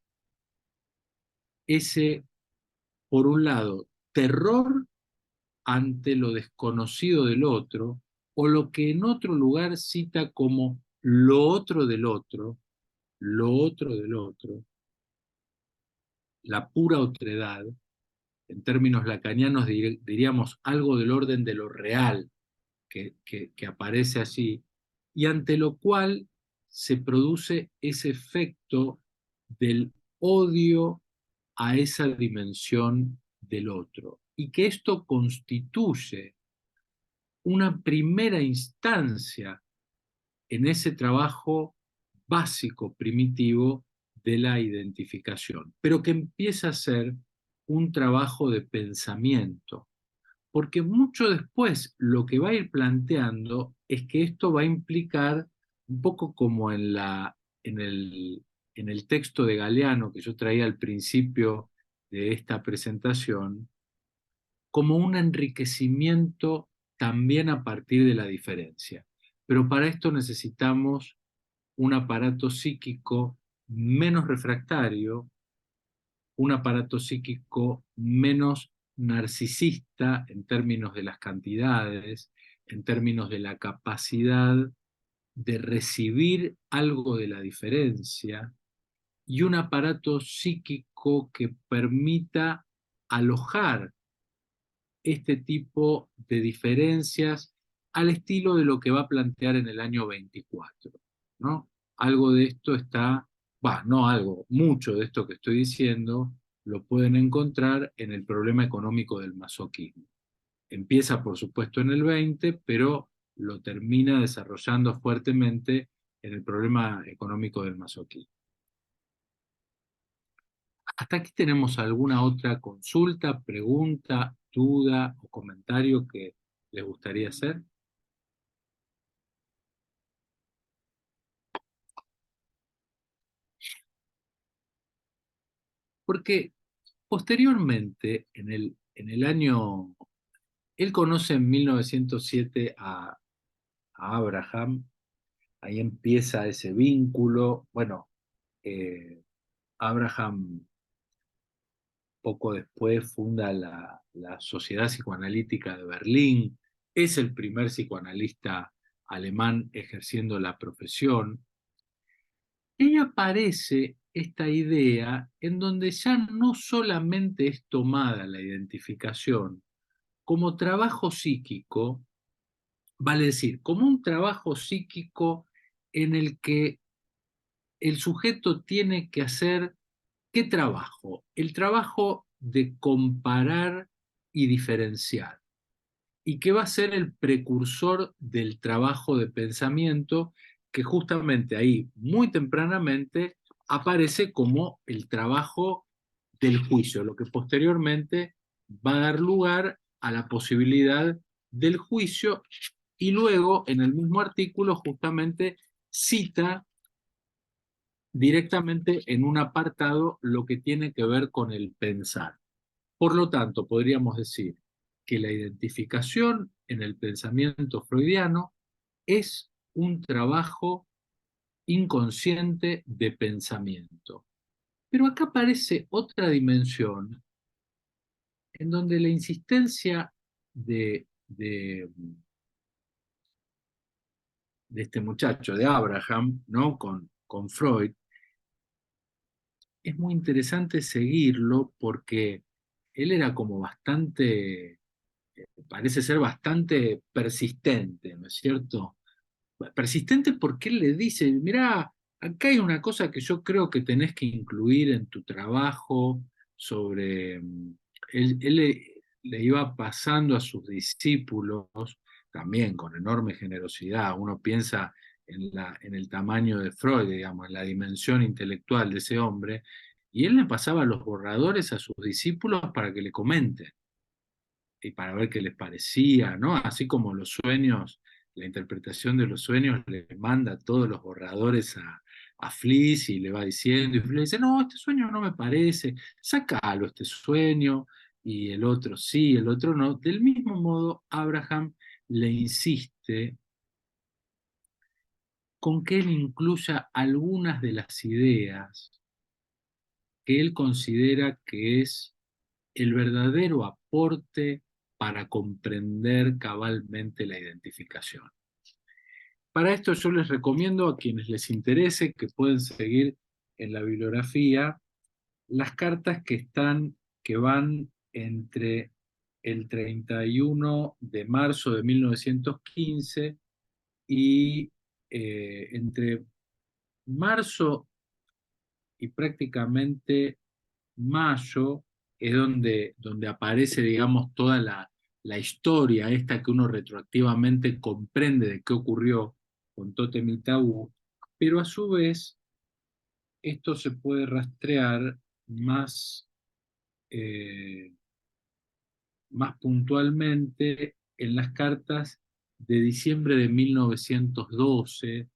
ese, por un lado, terror ante lo desconocido del otro, o lo que en otro lugar cita como lo otro del otro, lo otro del otro, la pura otredad, en términos lacanianos diríamos algo del orden de lo real que aparece allí, y ante lo cual se produce ese efecto del odio a esa dimensión del otro, y que esto constituye una primera instancia en ese trabajo básico, primitivo de la identificación, pero que empieza a ser un trabajo de pensamiento, porque mucho después lo que va a ir planteando es que esto va a implicar, un poco como en el texto de Galeano que yo traía al principio de esta presentación, como un enriquecimiento también a partir de la diferencia. Pero para esto necesitamos un aparato psíquico menos refractario, un aparato psíquico menos narcisista en términos de las cantidades, en términos de la capacidad de recibir algo de la diferencia, y un aparato psíquico que permita alojar este tipo de diferencias al estilo de lo que va a plantear en el año 24, ¿no? Algo de esto está, no algo, mucho de esto que estoy diciendo lo pueden encontrar en el problema económico del masoquismo. Empieza, por supuesto, en el 20, pero lo termina desarrollando fuertemente en el problema económico del masoquismo. ¿Hasta aquí tenemos alguna otra consulta, pregunta, duda o comentario que les gustaría hacer? Porque posteriormente, en el año, él conoce en 1907 a Abraham, ahí empieza ese vínculo. Bueno, Abraham poco después funda la Sociedad Psicoanalítica de Berlín, es el primer psicoanalista alemán ejerciendo la profesión. Y aparece esta idea en donde ya no solamente es tomada la identificación como trabajo psíquico, vale decir, como un trabajo psíquico en el que el sujeto tiene que hacer, ¿qué trabajo? El trabajo de comparar y diferenciar, y que va a ser el precursor del trabajo de pensamiento, que justamente ahí, muy tempranamente, aparece como el trabajo del juicio, lo que posteriormente va a dar lugar a la posibilidad del juicio, y luego en el mismo artículo justamente cita directamente en un apartado lo que tiene que ver con el pensar. Por lo tanto, podríamos decir que la identificación en el pensamiento freudiano es un trabajo inconsciente de pensamiento. Pero acá aparece otra dimensión en donde la insistencia de este muchacho, de Abraham, ¿no? Con Freud, es muy interesante seguirlo porque él era como bastante, parece ser bastante persistente, ¿no es cierto? Persistente porque él le dice, mirá, acá hay una cosa que yo creo que tenés que incluir en tu trabajo sobre... Él le iba pasando a sus discípulos, también con enorme generosidad. Uno piensa en el tamaño de Freud, digamos, en la dimensión intelectual de ese hombre, y él le pasaba los borradores a sus discípulos para que le comenten y para ver qué les parecía, ¿no? Así como los sueños, la interpretación de los sueños le manda todos los borradores a Fliss y le va diciendo, y Fliss le dice, no, este sueño no me parece, sácalo este sueño, y el otro sí, el otro no. Del mismo modo, Abraham le insiste con que él incluya algunas de las ideas que él considera que es el verdadero aporte para comprender cabalmente la identificación. Para esto yo les recomiendo a quienes les interese que pueden seguir en la bibliografía las cartas que van entre el 31 de marzo de 1915 y entre marzo y prácticamente mayo es donde aparece, digamos, toda la historia esta que uno retroactivamente comprende de qué ocurrió con Tótem y Tabú, pero a su vez esto se puede rastrear más, eh, más puntualmente en las cartas de diciembre de 1912,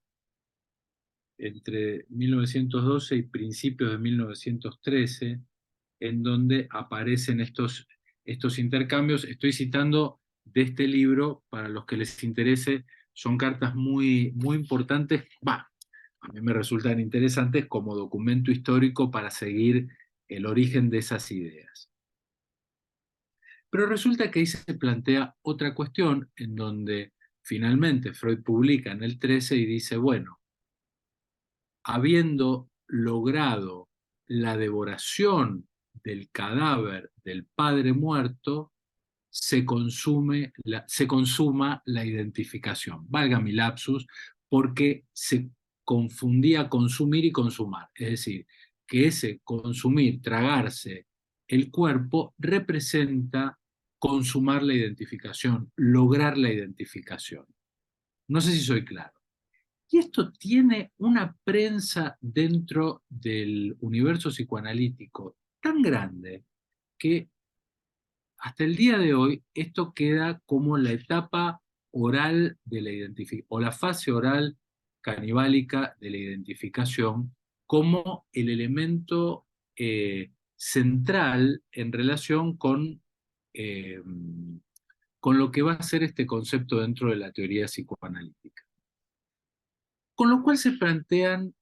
entre 1912 y principios de 1913, en donde aparecen estos intercambios. Estoy citando de este libro, para los que les interese, son cartas muy, muy importantes, a mí me resultan interesantes como documento histórico para seguir el origen de esas ideas. Pero resulta que ahí se plantea otra cuestión en donde finalmente Freud publica en el 13 y dice, bueno, habiendo logrado la devoración del cadáver del padre muerto, se consuma la identificación. Valga mi lapsus, porque se confundía consumir y consumar. Es decir, que ese consumir, tragarse el cuerpo, representa consumar la identificación, lograr la identificación. No sé si soy claro. Y esto tiene una prensa dentro del universo psicoanalítico tan grande que hasta el día de hoy esto queda como la etapa oral de la identificación, o la fase oral canibálica de la identificación, como el elemento central en relación eh, con lo que va a ser este concepto dentro de la teoría psicoanalítica. Con lo cual se plantean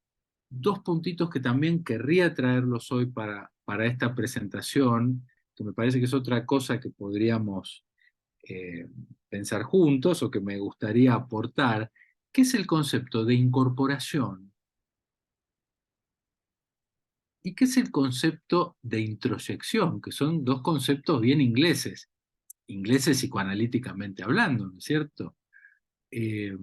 dos puntitos que también querría traerlos hoy para esta presentación, que me parece que es otra cosa que podríamos eh, pensar juntos o que me gustaría aportar, que es el concepto de incorporación y que es el concepto de introyección, que son dos conceptos bien ingleses psicoanalíticamente hablando, ¿no es cierto? Eh,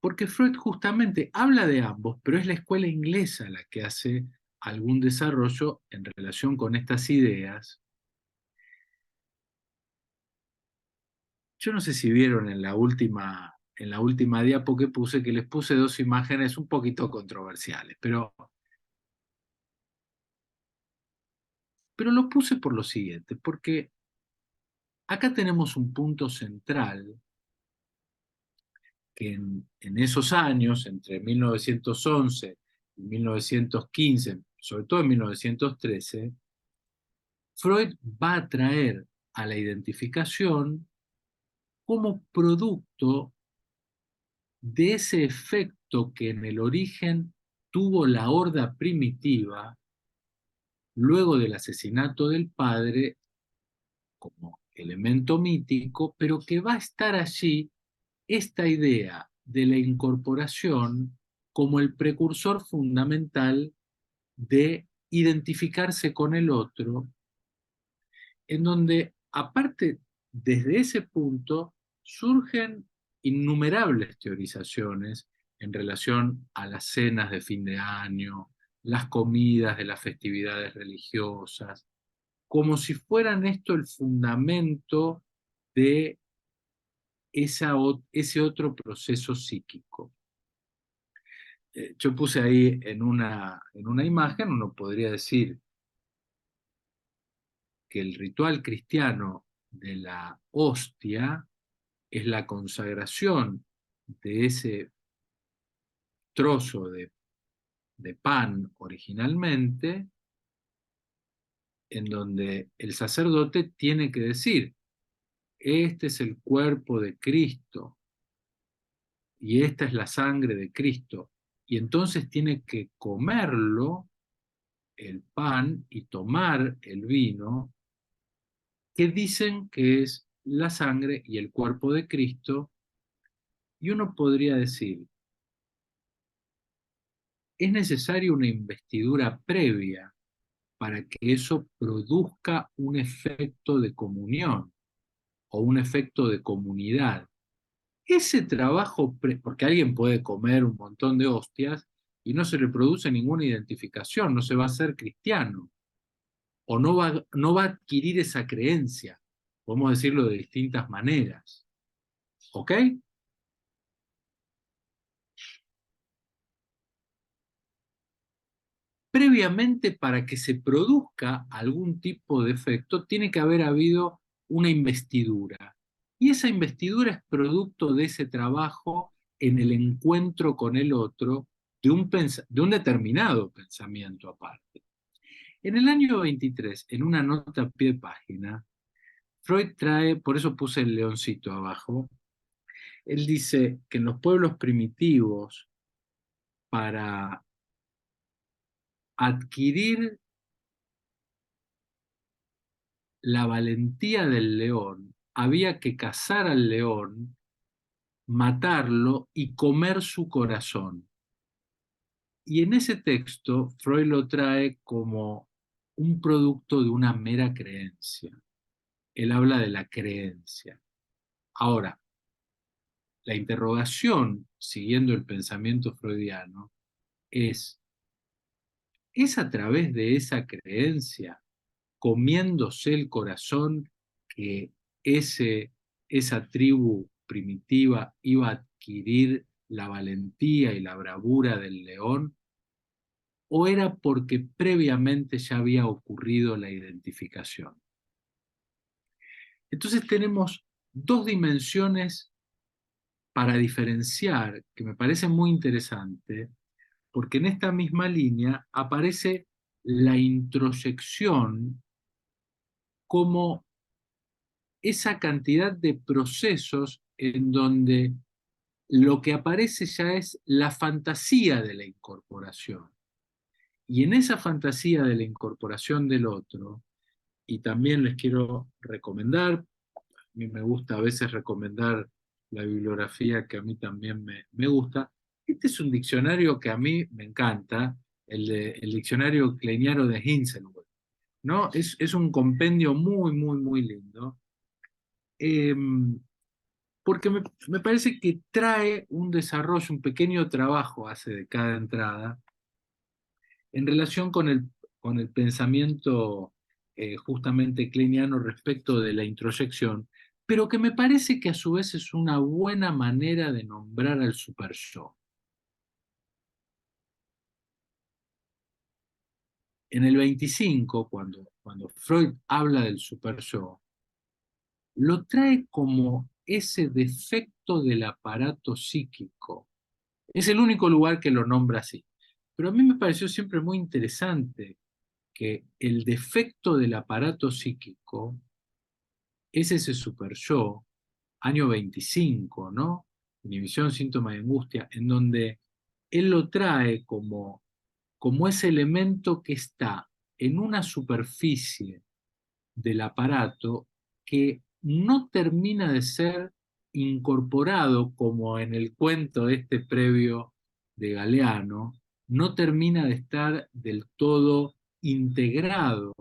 Porque Freud justamente habla de ambos, pero es la escuela inglesa la que hace algún desarrollo en relación con estas ideas. Yo no sé si vieron en la última diapo que puse, que les puse dos imágenes un poquito controversiales, pero Pero lo puse por lo siguiente, porque acá tenemos un punto central que en esos años, entre 1911 y 1915, sobre todo en 1913, Freud va a traer a la identificación como producto de ese efecto que en el origen tuvo la horda primitiva luego del asesinato del padre como elemento mítico, pero que va a estar allí esta idea de la incorporación como el precursor fundamental de identificarse con el otro, en donde, aparte, desde ese punto, surgen innumerables teorizaciones en relación a las cenas de fin de año, las comidas de las festividades religiosas, como si fueran esto el fundamento de ese otro proceso psíquico. Yo puse ahí en una imagen, uno podría decir que el ritual cristiano de la hostia es la consagración de ese trozo de pan originalmente, en donde el sacerdote tiene que decir, este es el cuerpo de Cristo y esta es la sangre de Cristo, y entonces tiene que comerlo, el pan, y tomar el vino, que dicen que es la sangre y el cuerpo de Cristo, y uno podría decir, es necesaria una investidura previa para que eso produzca un efecto de comunión o un efecto de comunidad. Ese trabajo, porque alguien puede comer un montón de hostias y no se le produce ninguna identificación, no se va a hacer cristiano, o no va a adquirir esa creencia, podemos decirlo de distintas maneras. ¿Ok? Previamente, para que se produzca algún tipo de efecto, tiene que haber habido una investidura. Y esa investidura es producto de ese trabajo en el encuentro con el otro de un determinado pensamiento aparte. En el año 23, en una nota a pie de página, Freud trae, por eso puse el leoncito abajo, él dice que en los pueblos primitivos, para adquirir la valentía del león, había que cazar al león, matarlo y comer su corazón. Y en ese texto, Freud lo trae como un producto de una mera creencia. Él habla de la creencia. Ahora, la interrogación, siguiendo el pensamiento freudiano, ¿es a través de esa creencia, comiéndose el corazón, que esa tribu primitiva iba a adquirir la valentía y la bravura del león? ¿O era porque previamente ya había ocurrido la identificación? Entonces tenemos dos dimensiones para diferenciar, que me parece muy interesante, porque en esta misma línea aparece la introyección como esa cantidad de procesos en donde lo que aparece ya es la fantasía de la incorporación. Y en esa fantasía de la incorporación del otro, y también les quiero recomendar, a mí me gusta a veces recomendar la bibliografía que a mí también me gusta. Este es un diccionario que a mí me encanta, el diccionario kleiniano de Hinshelwood, ¿no? Es un compendio muy, muy, muy lindo, eh, porque me parece que trae un desarrollo, un pequeño trabajo hace de cada entrada, en relación con el pensamiento justamente kleiniano respecto de la introyección, pero que me parece que a su vez es una buena manera de nombrar al super yo. En el 25, cuando Freud habla del super yo, lo trae como ese defecto del aparato psíquico. Es el único lugar que lo nombra así. Pero a mí me pareció siempre muy interesante que el defecto del aparato psíquico es ese super yo, año 25, ¿no? Inhibición, síntoma de angustia, en donde él lo trae como ese elemento que está en una superficie del aparato que no termina de ser incorporado, como en el cuento este previo de Galeano, no termina de estar del todo integrado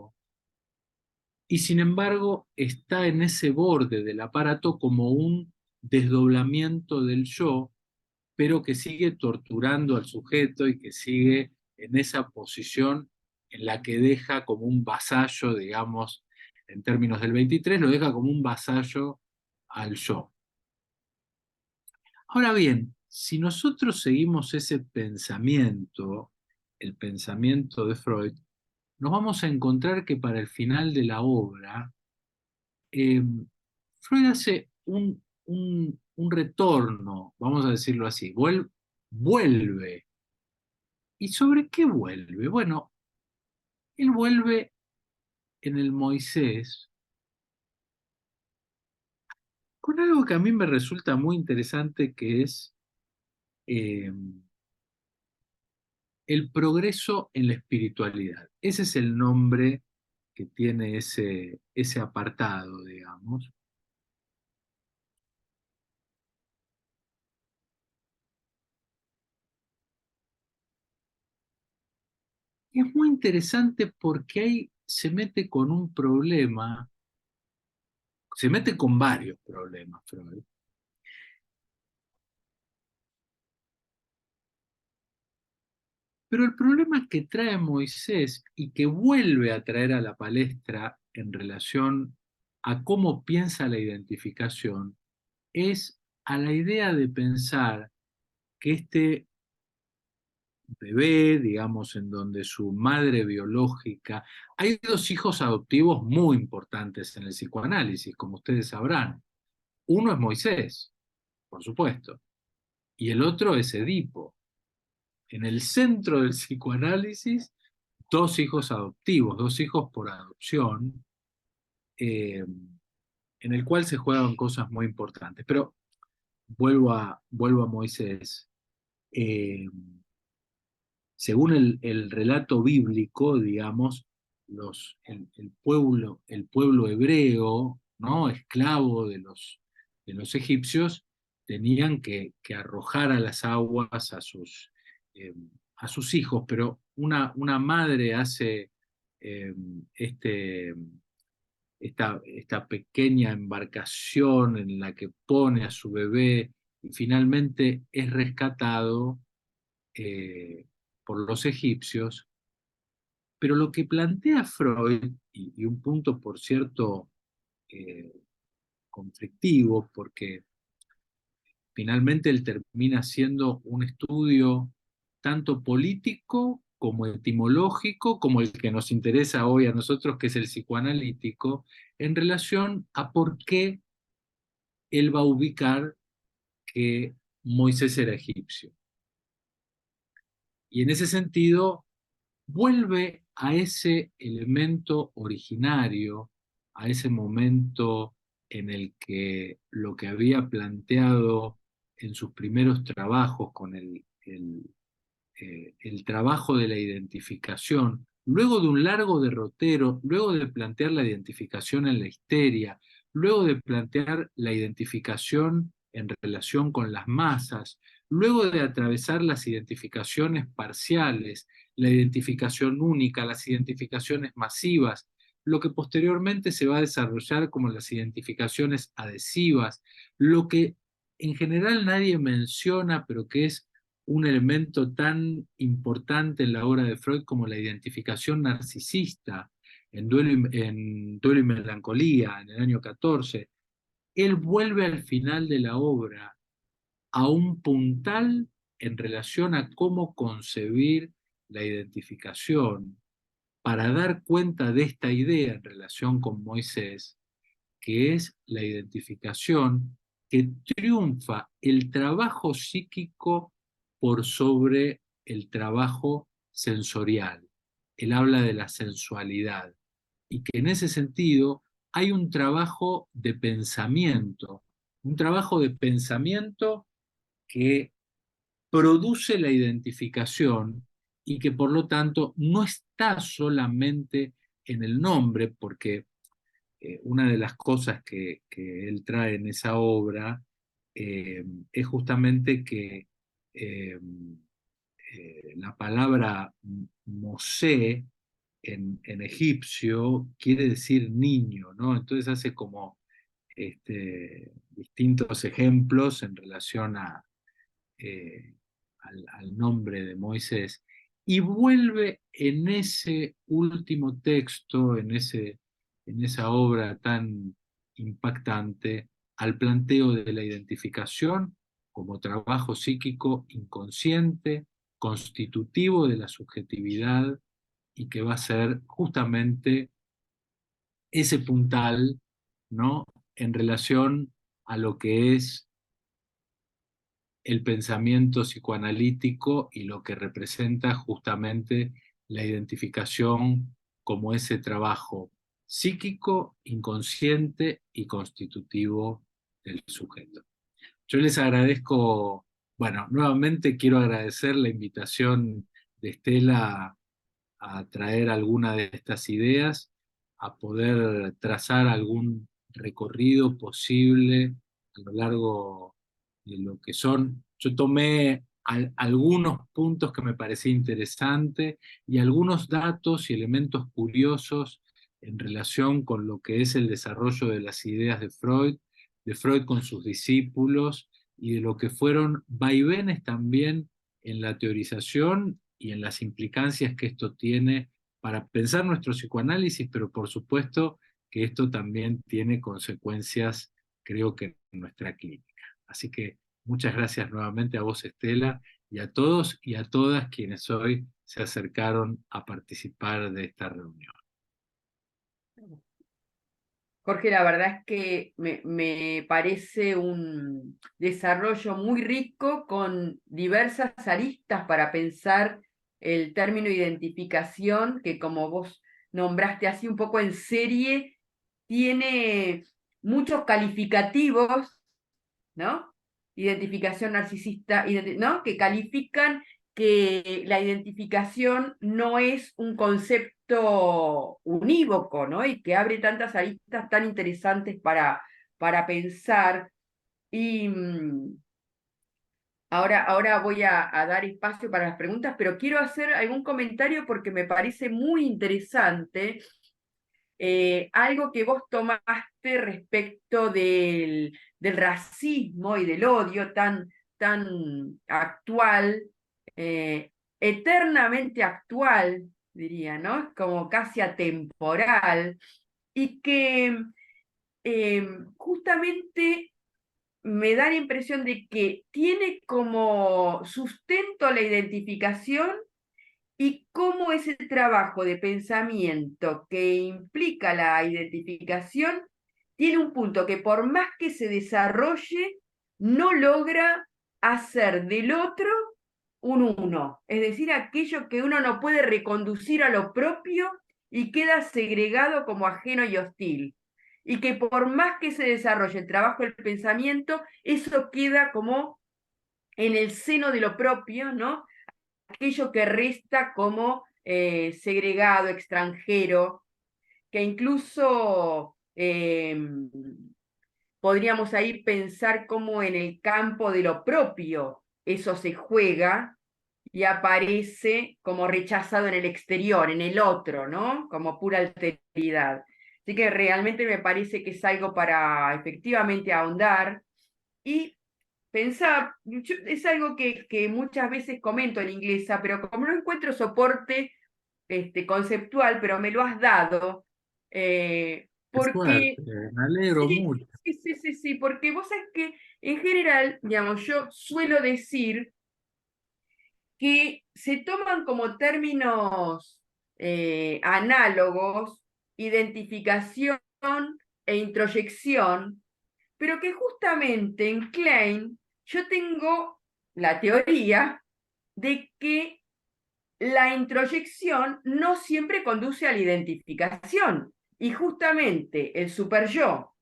y sin embargo está en ese borde del aparato como un desdoblamiento del yo, pero que sigue torturando al sujeto y que sigue en esa posición en la que deja como un vasallo, digamos, en términos del 23, lo deja como un vasallo al yo. Ahora bien, si nosotros seguimos ese pensamiento, el pensamiento de Freud, nos vamos a encontrar que para el final de la obra, eh, Freud hace un retorno, vamos a decirlo así, vuelve. ¿Y sobre qué vuelve? Bueno, él vuelve en el Moisés con algo que a mí me resulta muy interesante, que es eh, el progreso en la espiritualidad. Ese es el nombre que tiene ese apartado, digamos. Y es muy interesante porque ahí se mete con un problema, se mete con varios problemas, Freud. Pero el problema que trae Moisés y que vuelve a traer a la palestra en relación a cómo piensa la identificación es a la idea de pensar que este bebé, digamos, en donde su madre biológica, hay dos hijos adoptivos muy importantes en el psicoanálisis, como ustedes sabrán. Uno es Moisés, por supuesto, y el otro es Edipo. En el centro del psicoanálisis, dos hijos adoptivos, dos hijos por adopción, en el cual se juegan cosas muy importantes. Pero vuelvo a Moisés. Eh, Según el relato bíblico, digamos, el pueblo hebreo, ¿no? Esclavo de los egipcios, tenían que arrojar a las aguas eh, a sus hijos, pero una madre hace eh, este, esta pequeña embarcación en la que pone a su bebé y finalmente es rescatado eh, por los egipcios, pero lo que plantea Freud, y un punto por cierto eh, conflictivo, porque finalmente él termina siendo un estudio tanto político como etimológico, como el que nos interesa hoy a nosotros, que es el psicoanalítico, en relación a por qué él va a ubicar que Moisés era egipcio. Y en ese sentido, vuelve a ese elemento originario, a ese momento en el que lo que había planteado en sus primeros trabajos con el trabajo de la identificación, luego de un largo derrotero, luego de plantear la identificación en la histeria, luego de plantear la identificación en relación con las masas, luego de atravesar las identificaciones parciales, la identificación única, las identificaciones masivas, lo que posteriormente se va a desarrollar como las identificaciones adhesivas, lo que en general nadie menciona, pero que es un elemento tan importante en la obra de Freud como la identificación narcisista en Duelo y Melancolía, en el año 14. Él vuelve al final de la obra a un puntal en relación a cómo concebir la identificación para dar cuenta de esta idea en relación con Moisés, que es la identificación, que triunfa el trabajo psíquico por sobre el trabajo sensorial. Él habla de la sensualidad y que en ese sentido hay un trabajo de pensamiento, que produce la identificación y que por lo tanto no está solamente en el nombre, porque una de las cosas que él trae en esa obra es justamente que eh, la palabra Mosé en egipcio quiere decir niño, ¿no? Entonces hace como distintos ejemplos en relación al nombre de Moisés, y vuelve en ese último texto, en esa obra tan impactante, al planteo de la identificación como trabajo psíquico inconsciente, constitutivo de la subjetividad, y que va a ser justamente ese puntal, ¿no?, en relación a lo que es el pensamiento psicoanalítico y lo que representa justamente la identificación como ese trabajo psíquico, inconsciente y constitutivo del sujeto. Yo les agradezco, bueno, nuevamente quiero agradecer la invitación de Estela a traer alguna de estas ideas, a poder trazar algún recorrido posible a lo largo de lo que son. Yo tomé algunos puntos que me parecía interesante y algunos datos y elementos curiosos en relación con lo que es el desarrollo de las ideas de Freud con sus discípulos, y de lo que fueron vaivenes también en la teorización y en las implicancias que esto tiene para pensar nuestro psicoanálisis, pero por supuesto que esto también tiene consecuencias, creo que en nuestra clínica. Así que muchas gracias nuevamente a vos, Estela, y a todos y a todas quienes hoy se acercaron a participar de esta reunión. Jorge, la verdad es que me parece un desarrollo muy rico con diversas aristas para pensar el término identificación, que como vos nombraste así un poco en serie, tiene muchos calificativos, ¿no? Identificación narcisista, ¿no? Que califican que la identificación no es un concepto unívoco, ¿no? Y que abre tantas aristas tan interesantes para pensar. Y ahora voy a dar espacio para las preguntas, pero quiero hacer algún comentario porque me parece muy interesante algo que vos tomaste respecto del racismo y del odio tan actual, eternamente actual, diría, ¿no? Como casi atemporal, y que justamente me da la impresión de que tiene como sustento la identificación y cómo ese trabajo de pensamiento que implica la identificación tiene un punto que por más que se desarrolle, no logra hacer del otro un uno, es decir, aquello que uno no puede reconducir a lo propio y queda segregado como ajeno y hostil. Y que por más que se desarrolle el trabajo del pensamiento, eso queda como en el seno de lo propio, ¿no? Aquello que resta como segregado, extranjero, que incluso podríamos ahí pensar cómo en el campo de lo propio eso se juega y aparece como rechazado en el exterior, en el otro, ¿no? Como pura alteridad. Así que realmente me parece que es algo para efectivamente ahondar y pensar, es algo que muchas veces comento en inglesa, pero como no encuentro soporte conceptual, pero me lo has dado, Qué porque suerte, me alegro sí, mucho. sí, porque vos sabés que en general, digamos, yo suelo decir que se toman como términos análogos, identificación e introyección, pero que justamente en Klein yo tengo la teoría de que la introyección no siempre conduce a la identificación. Y justamente el superyo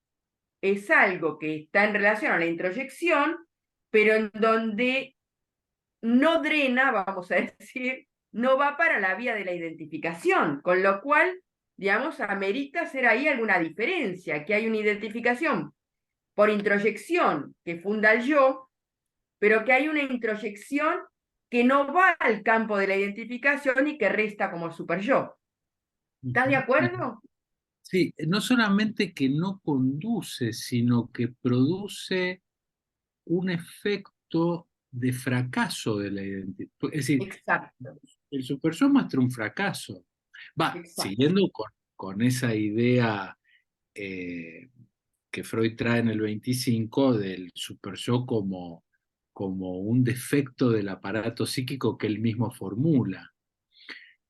es algo que está en relación a la introyección, pero en donde no drena, vamos a decir, no va para la vía de la identificación, con lo cual, digamos, amerita hacer ahí alguna diferencia, que hay una identificación por introyección que funda el yo, pero que hay una introyección que no va al campo de la identificación y que resta como super yo. ¿Estás de acuerdo? Sí, no solamente que no conduce, sino que produce un efecto de fracaso de la identidad. Es decir, Exacto, el super yo muestra un fracaso. Va, exacto. siguiendo con esa idea eh, que Freud trae en el 25 del super yo como un defecto del aparato psíquico que él mismo formula.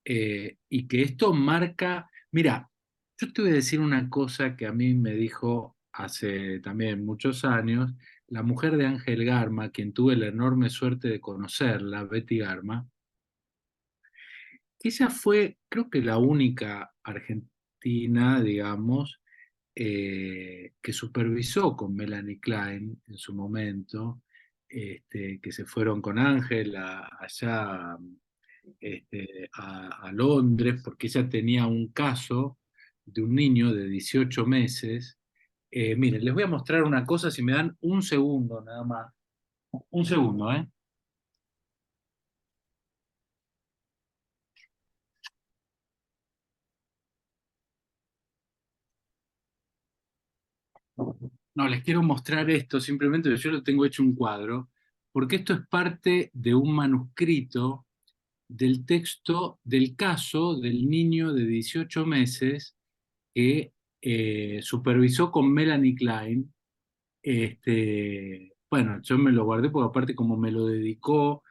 Y que esto marca, mira, yo te voy a decir una cosa que a mí me dijo hace también muchos años, la mujer de Ángel Garma, quien tuve la enorme suerte de conocerla, Betty Garma, que ella fue, creo que la única argentina, digamos, que supervisó con Melanie Klein en su momento, que se fueron con Ángel allá a Londres, porque ella tenía un caso de un niño de 18 meses. Miren, les voy a mostrar una cosa, si me dan un segundo nada más. Un segundo, ¿eh? No, les quiero mostrar esto, simplemente yo lo tengo hecho un cuadro, porque esto es parte de un manuscrito del texto del caso del niño de 18 meses que supervisó con Melanie Klein. Bueno, yo me lo guardé porque aparte como me lo dedicó,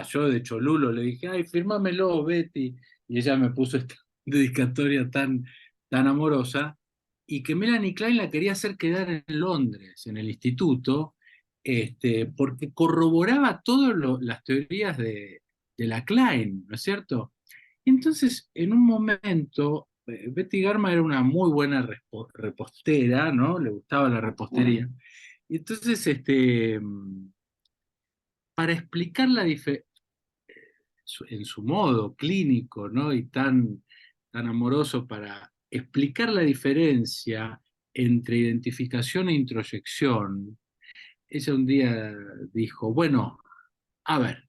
yo de Cholulo le dije, ay, firmámelo, Betty, y ella me puso esta dedicatoria tan amorosa, y que Melanie Klein la quería hacer quedar en Londres, en el instituto, porque corroboraba todas las teorías de la Klein, ¿no es cierto? Entonces, en un momento, Betty Garma era una muy buena repostera, ¿no? Le gustaba la repostería. Y entonces, para explicar en su modo clínico, ¿no? Y tan amoroso para explicar la diferencia entre identificación e introyección, ella un día dijo, bueno, a ver,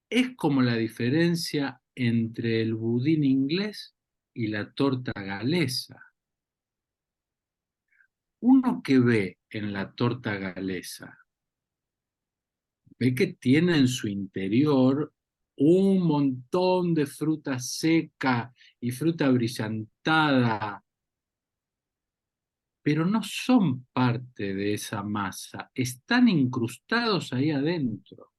es como la diferencia entre el budín inglés y la torta galesa. Uno que ve en la torta galesa, ve que tiene en su interior un montón de fruta seca y fruta brillantada, pero no son parte de esa masa, están incrustados ahí adentro.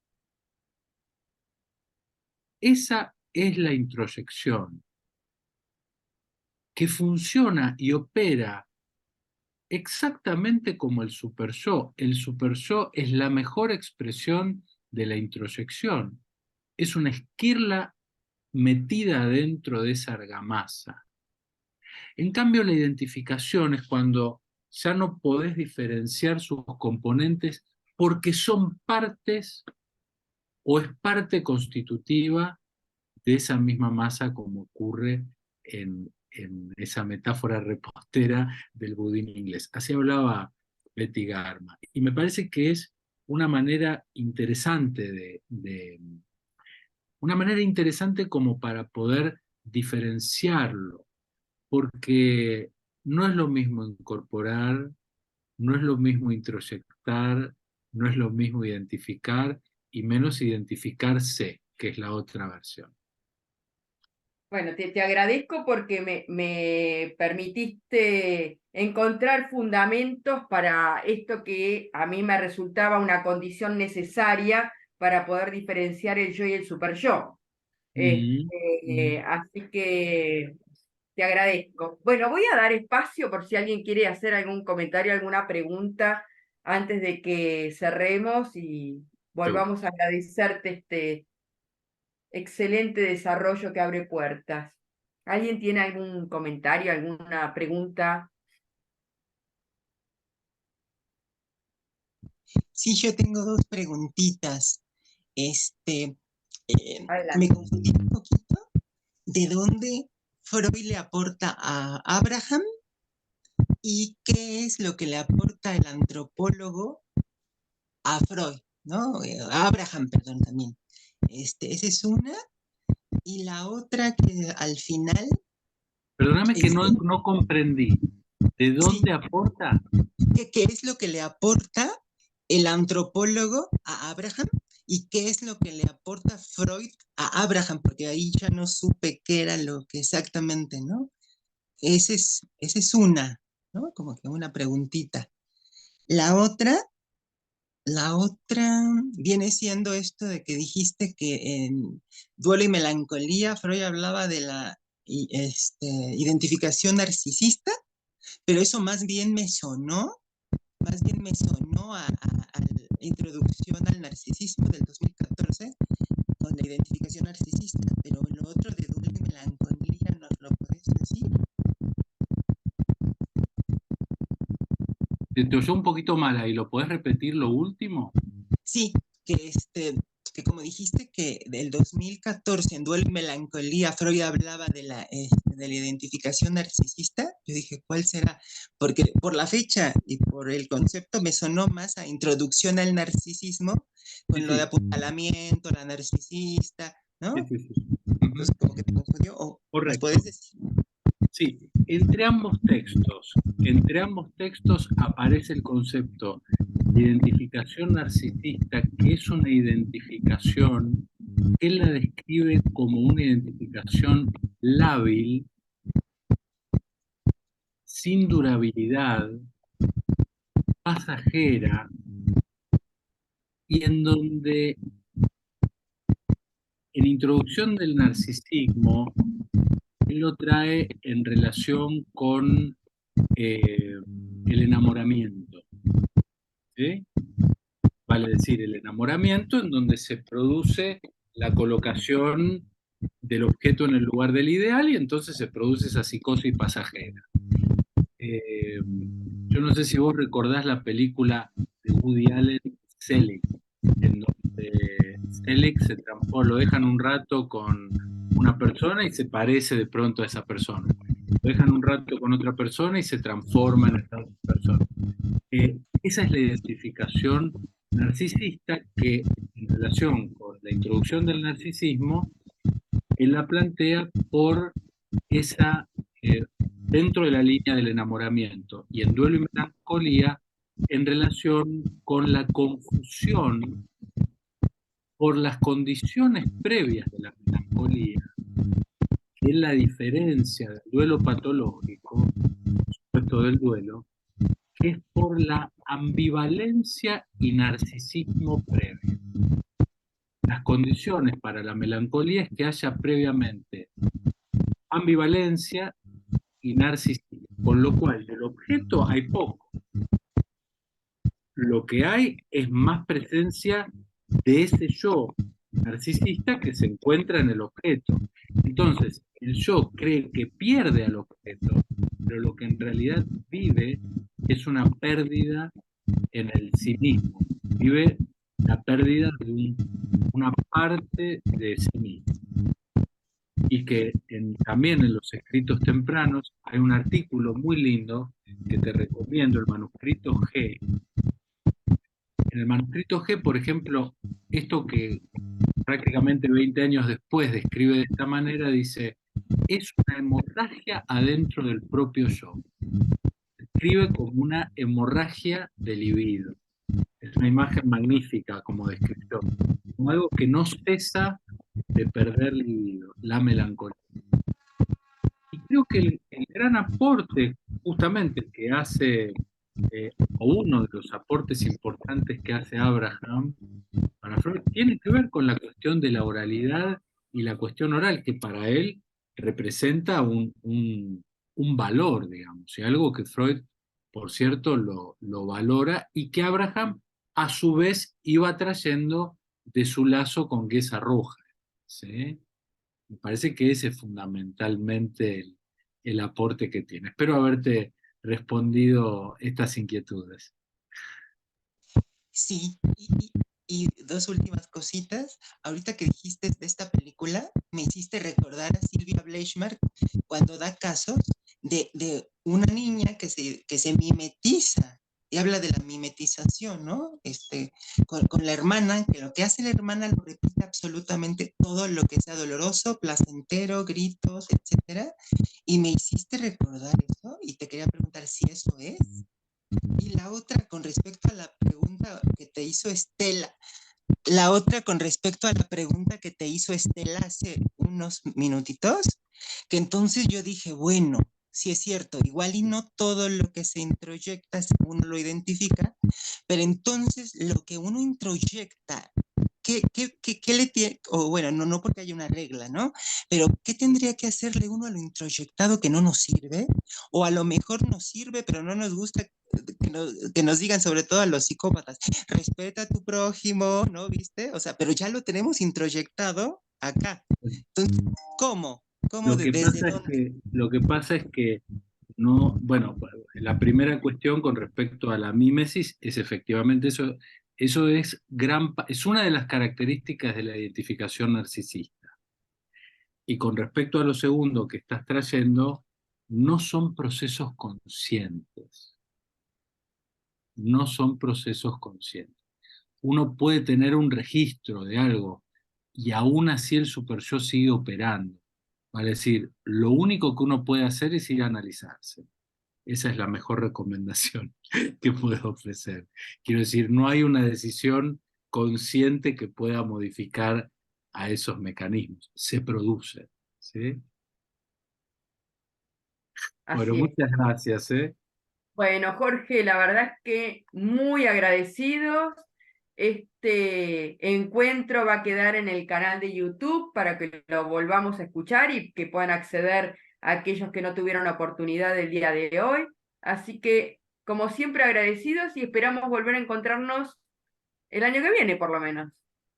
Esa es la introyección, que funciona y opera exactamente como el superyo. El superyo es la mejor expresión de la introyección. Es una esquirla metida dentro de esa argamasa. En cambio, la identificación es cuando ya no podés diferenciar sus componentes porque son partes o es parte constitutiva de esa misma masa, como ocurre en esa metáfora repostera del budín inglés. Así hablaba Betty Garma. Y me parece que es una manera interesante una manera interesante como para poder diferenciarlo, porque no es lo mismo incorporar, no es lo mismo introyectar, no es lo mismo identificar, y menos identificarse, que es la otra versión. Bueno, te agradezco porque me permitiste encontrar fundamentos para esto que a mí me resultaba una condición necesaria para poder diferenciar el yo y el super yo. Así que te agradezco. Bueno, voy a dar espacio por si alguien quiere hacer algún comentario, alguna pregunta antes de que cerremos y volvamos a agradecerte este excelente desarrollo que abre puertas. ¿Alguien tiene algún comentario, alguna pregunta? Sí, yo tengo dos preguntitas. Este, me Adelante. confundí un poquito de dónde Freud le aporta a Abraham y qué es lo que le aporta el antropólogo a Freud, ¿no? A Abraham, perdón, también. Esa es una. Y la otra que al final, Perdóname que este, no comprendí. ¿De sí, dónde aporta? ¿qué es lo que le aporta el antropólogo a Abraham y qué es lo que le aporta Freud a Abraham? Porque ahí ya no supe qué era lo que exactamente, ¿no? Esa es una, ¿no? Como que una preguntita. La otra, la otra viene siendo esto de que dijiste que en Duelo y Melancolía Freud hablaba de la identificación narcisista, pero eso más bien me sonó a la introducción al narcisismo del 2014 con la identificación narcisista, pero lo otro de Duelo y Melancolía, ¿nos lo puedes decir? Te oyó un poquito mal ahí, ¿lo podés repetir lo último? Sí, que que como dijiste que del 2014 en Duelo y Melancolía Freud hablaba de la identificación narcisista, yo dije, ¿cuál será? Porque por la fecha y por el concepto me sonó más a introducción al narcisismo, Sí, con lo de sí, apuntalamiento, la narcisista, sí, ¿no? sí, sí. Ujú. Entonces como que te confundió, o nos Correcto. puedes decir. Sí, entre ambos textos aparece el concepto de identificación narcisista, que es una identificación que él la describe como una identificación lábil, sin durabilidad, pasajera, y en donde en Introducción del Narcisismo, él lo trae en relación con el enamoramiento, ¿sí? Vale decir, el enamoramiento en donde se produce la colocación del objeto en el lugar del ideal y entonces se produce esa psicosis pasajera. Yo no sé si vos recordás la película de Woody Allen, Selig, en donde Selig se transforma, lo dejan un rato con una persona y se parece de pronto a esa persona. Lo dejan un rato con otra persona y se transforma en esa otra persona. Esa es la identificación narcisista que, en relación con la introducción del narcisismo, él la plantea por esa, dentro de la línea del enamoramiento, y en Duelo y Melancolía, en relación con la confusión por las condiciones previas de la melancolía, que es la diferencia del duelo patológico, supuesto del duelo, que es por la ambivalencia y narcisismo previo. Las condiciones para la melancolía es que haya previamente ambivalencia y narcisismo, con lo cual del objeto hay poco. Lo que hay es más presencia de ese yo narcisista que se encuentra en el objeto. Entonces, el yo cree que pierde al objeto, pero lo que en realidad vive es una pérdida en el sí mismo. Vive la pérdida de una parte de sí mismo. Y que también en los escritos tempranos hay un artículo muy lindo que te recomiendo, el manuscrito G. En el manuscrito G, por ejemplo, esto que prácticamente 20 años después describe de esta manera, dice, es una hemorragia adentro del propio yo. Describe como una hemorragia de libido. Es una imagen magnífica como descripción, como algo que no cesa de perder libido, la melancolía. Y creo que el gran aporte justamente que hace, o uno de los aportes importantes que hace Abraham para Freud, tiene que ver con la cuestión de la oralidad y la cuestión oral, que para él representa un valor, digamos, y algo que Freud, por cierto, lo valora, y que Abraham a su vez iba trayendo de su lazo con Geza Roja, ¿sí? Me parece que ese es fundamentalmente el aporte que tiene. Espero haberte respondido estas inquietudes. Sí, y dos últimas cositas. Ahorita que dijiste de esta película, me hiciste recordar a Silvia Bleichmark cuando da casos de una niña que se mimetiza, y habla de la mimetización, ¿no? Con la hermana, que lo que hace la hermana lo repite absolutamente todo lo que sea doloroso, placentero, gritos, etcétera. Y me hiciste recordar eso, y te quería preguntar si eso es. Y la otra con respecto a la pregunta que te hizo Estela, hace unos minutitos, que entonces yo dije, bueno, sí es cierto, igual y no todo lo que se introyecta uno lo identifica, pero entonces lo que uno introyecta, ¿qué le tiene? O bueno, no porque haya una regla, ¿no? Pero ¿qué tendría que hacerle uno a lo introyectado que no nos sirve? O a lo mejor nos sirve, pero no nos gusta que nos digan, sobre todo a los psicópatas, respeta a tu prójimo, ¿no? ¿Viste? O sea, pero ya lo tenemos introyectado acá. Entonces, ¿cómo? ¿Desde dónde? Lo que pasa es que no, bueno, la primera cuestión con respecto a la mímesis es efectivamente eso, es una de las características de la identificación narcisista. Y con respecto a lo segundo que estás trayendo, no son procesos conscientes, no son procesos conscientes. Uno puede tener un registro de algo y aún así el super yo sigue operando. Vale decir, lo único que uno puede hacer es ir a analizarse. Esa es la mejor recomendación que puedo ofrecer. Quiero decir, no hay una decisión consciente que pueda modificar a esos mecanismos. Se produce, ¿sí? Bueno, Así es. muchas gracias, ¿eh? Bueno, Jorge, la verdad es que muy agradecidos. Este encuentro va a quedar en el canal de YouTube para que lo volvamos a escuchar y que puedan acceder a aquellos que no tuvieron la oportunidad del día de hoy. Así que, como siempre, agradecidos y esperamos volver a encontrarnos el año que viene, por lo menos.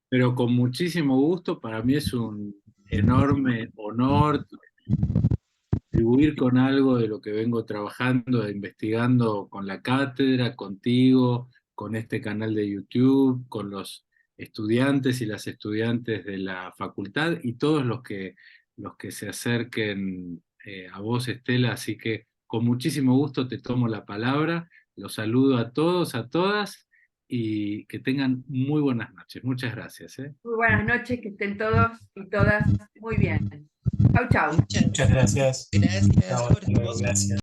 Pero con muchísimo gusto, para mí es un enorme honor contribuir con algo de lo que vengo trabajando, investigando con la cátedra, contigo, con este canal de YouTube, con los estudiantes y las estudiantes de la facultad y todos los que se acerquen a vos, Estela. Así que con muchísimo gusto te tomo la palabra, los saludo a todos, a todas y que tengan muy buenas noches. Muchas gracias, ¿eh? Muy buenas noches, que estén todos y todas muy bien. Chau, chau. Muchas gracias. Gracias, Chao, hasta Jorge. luego, gracias.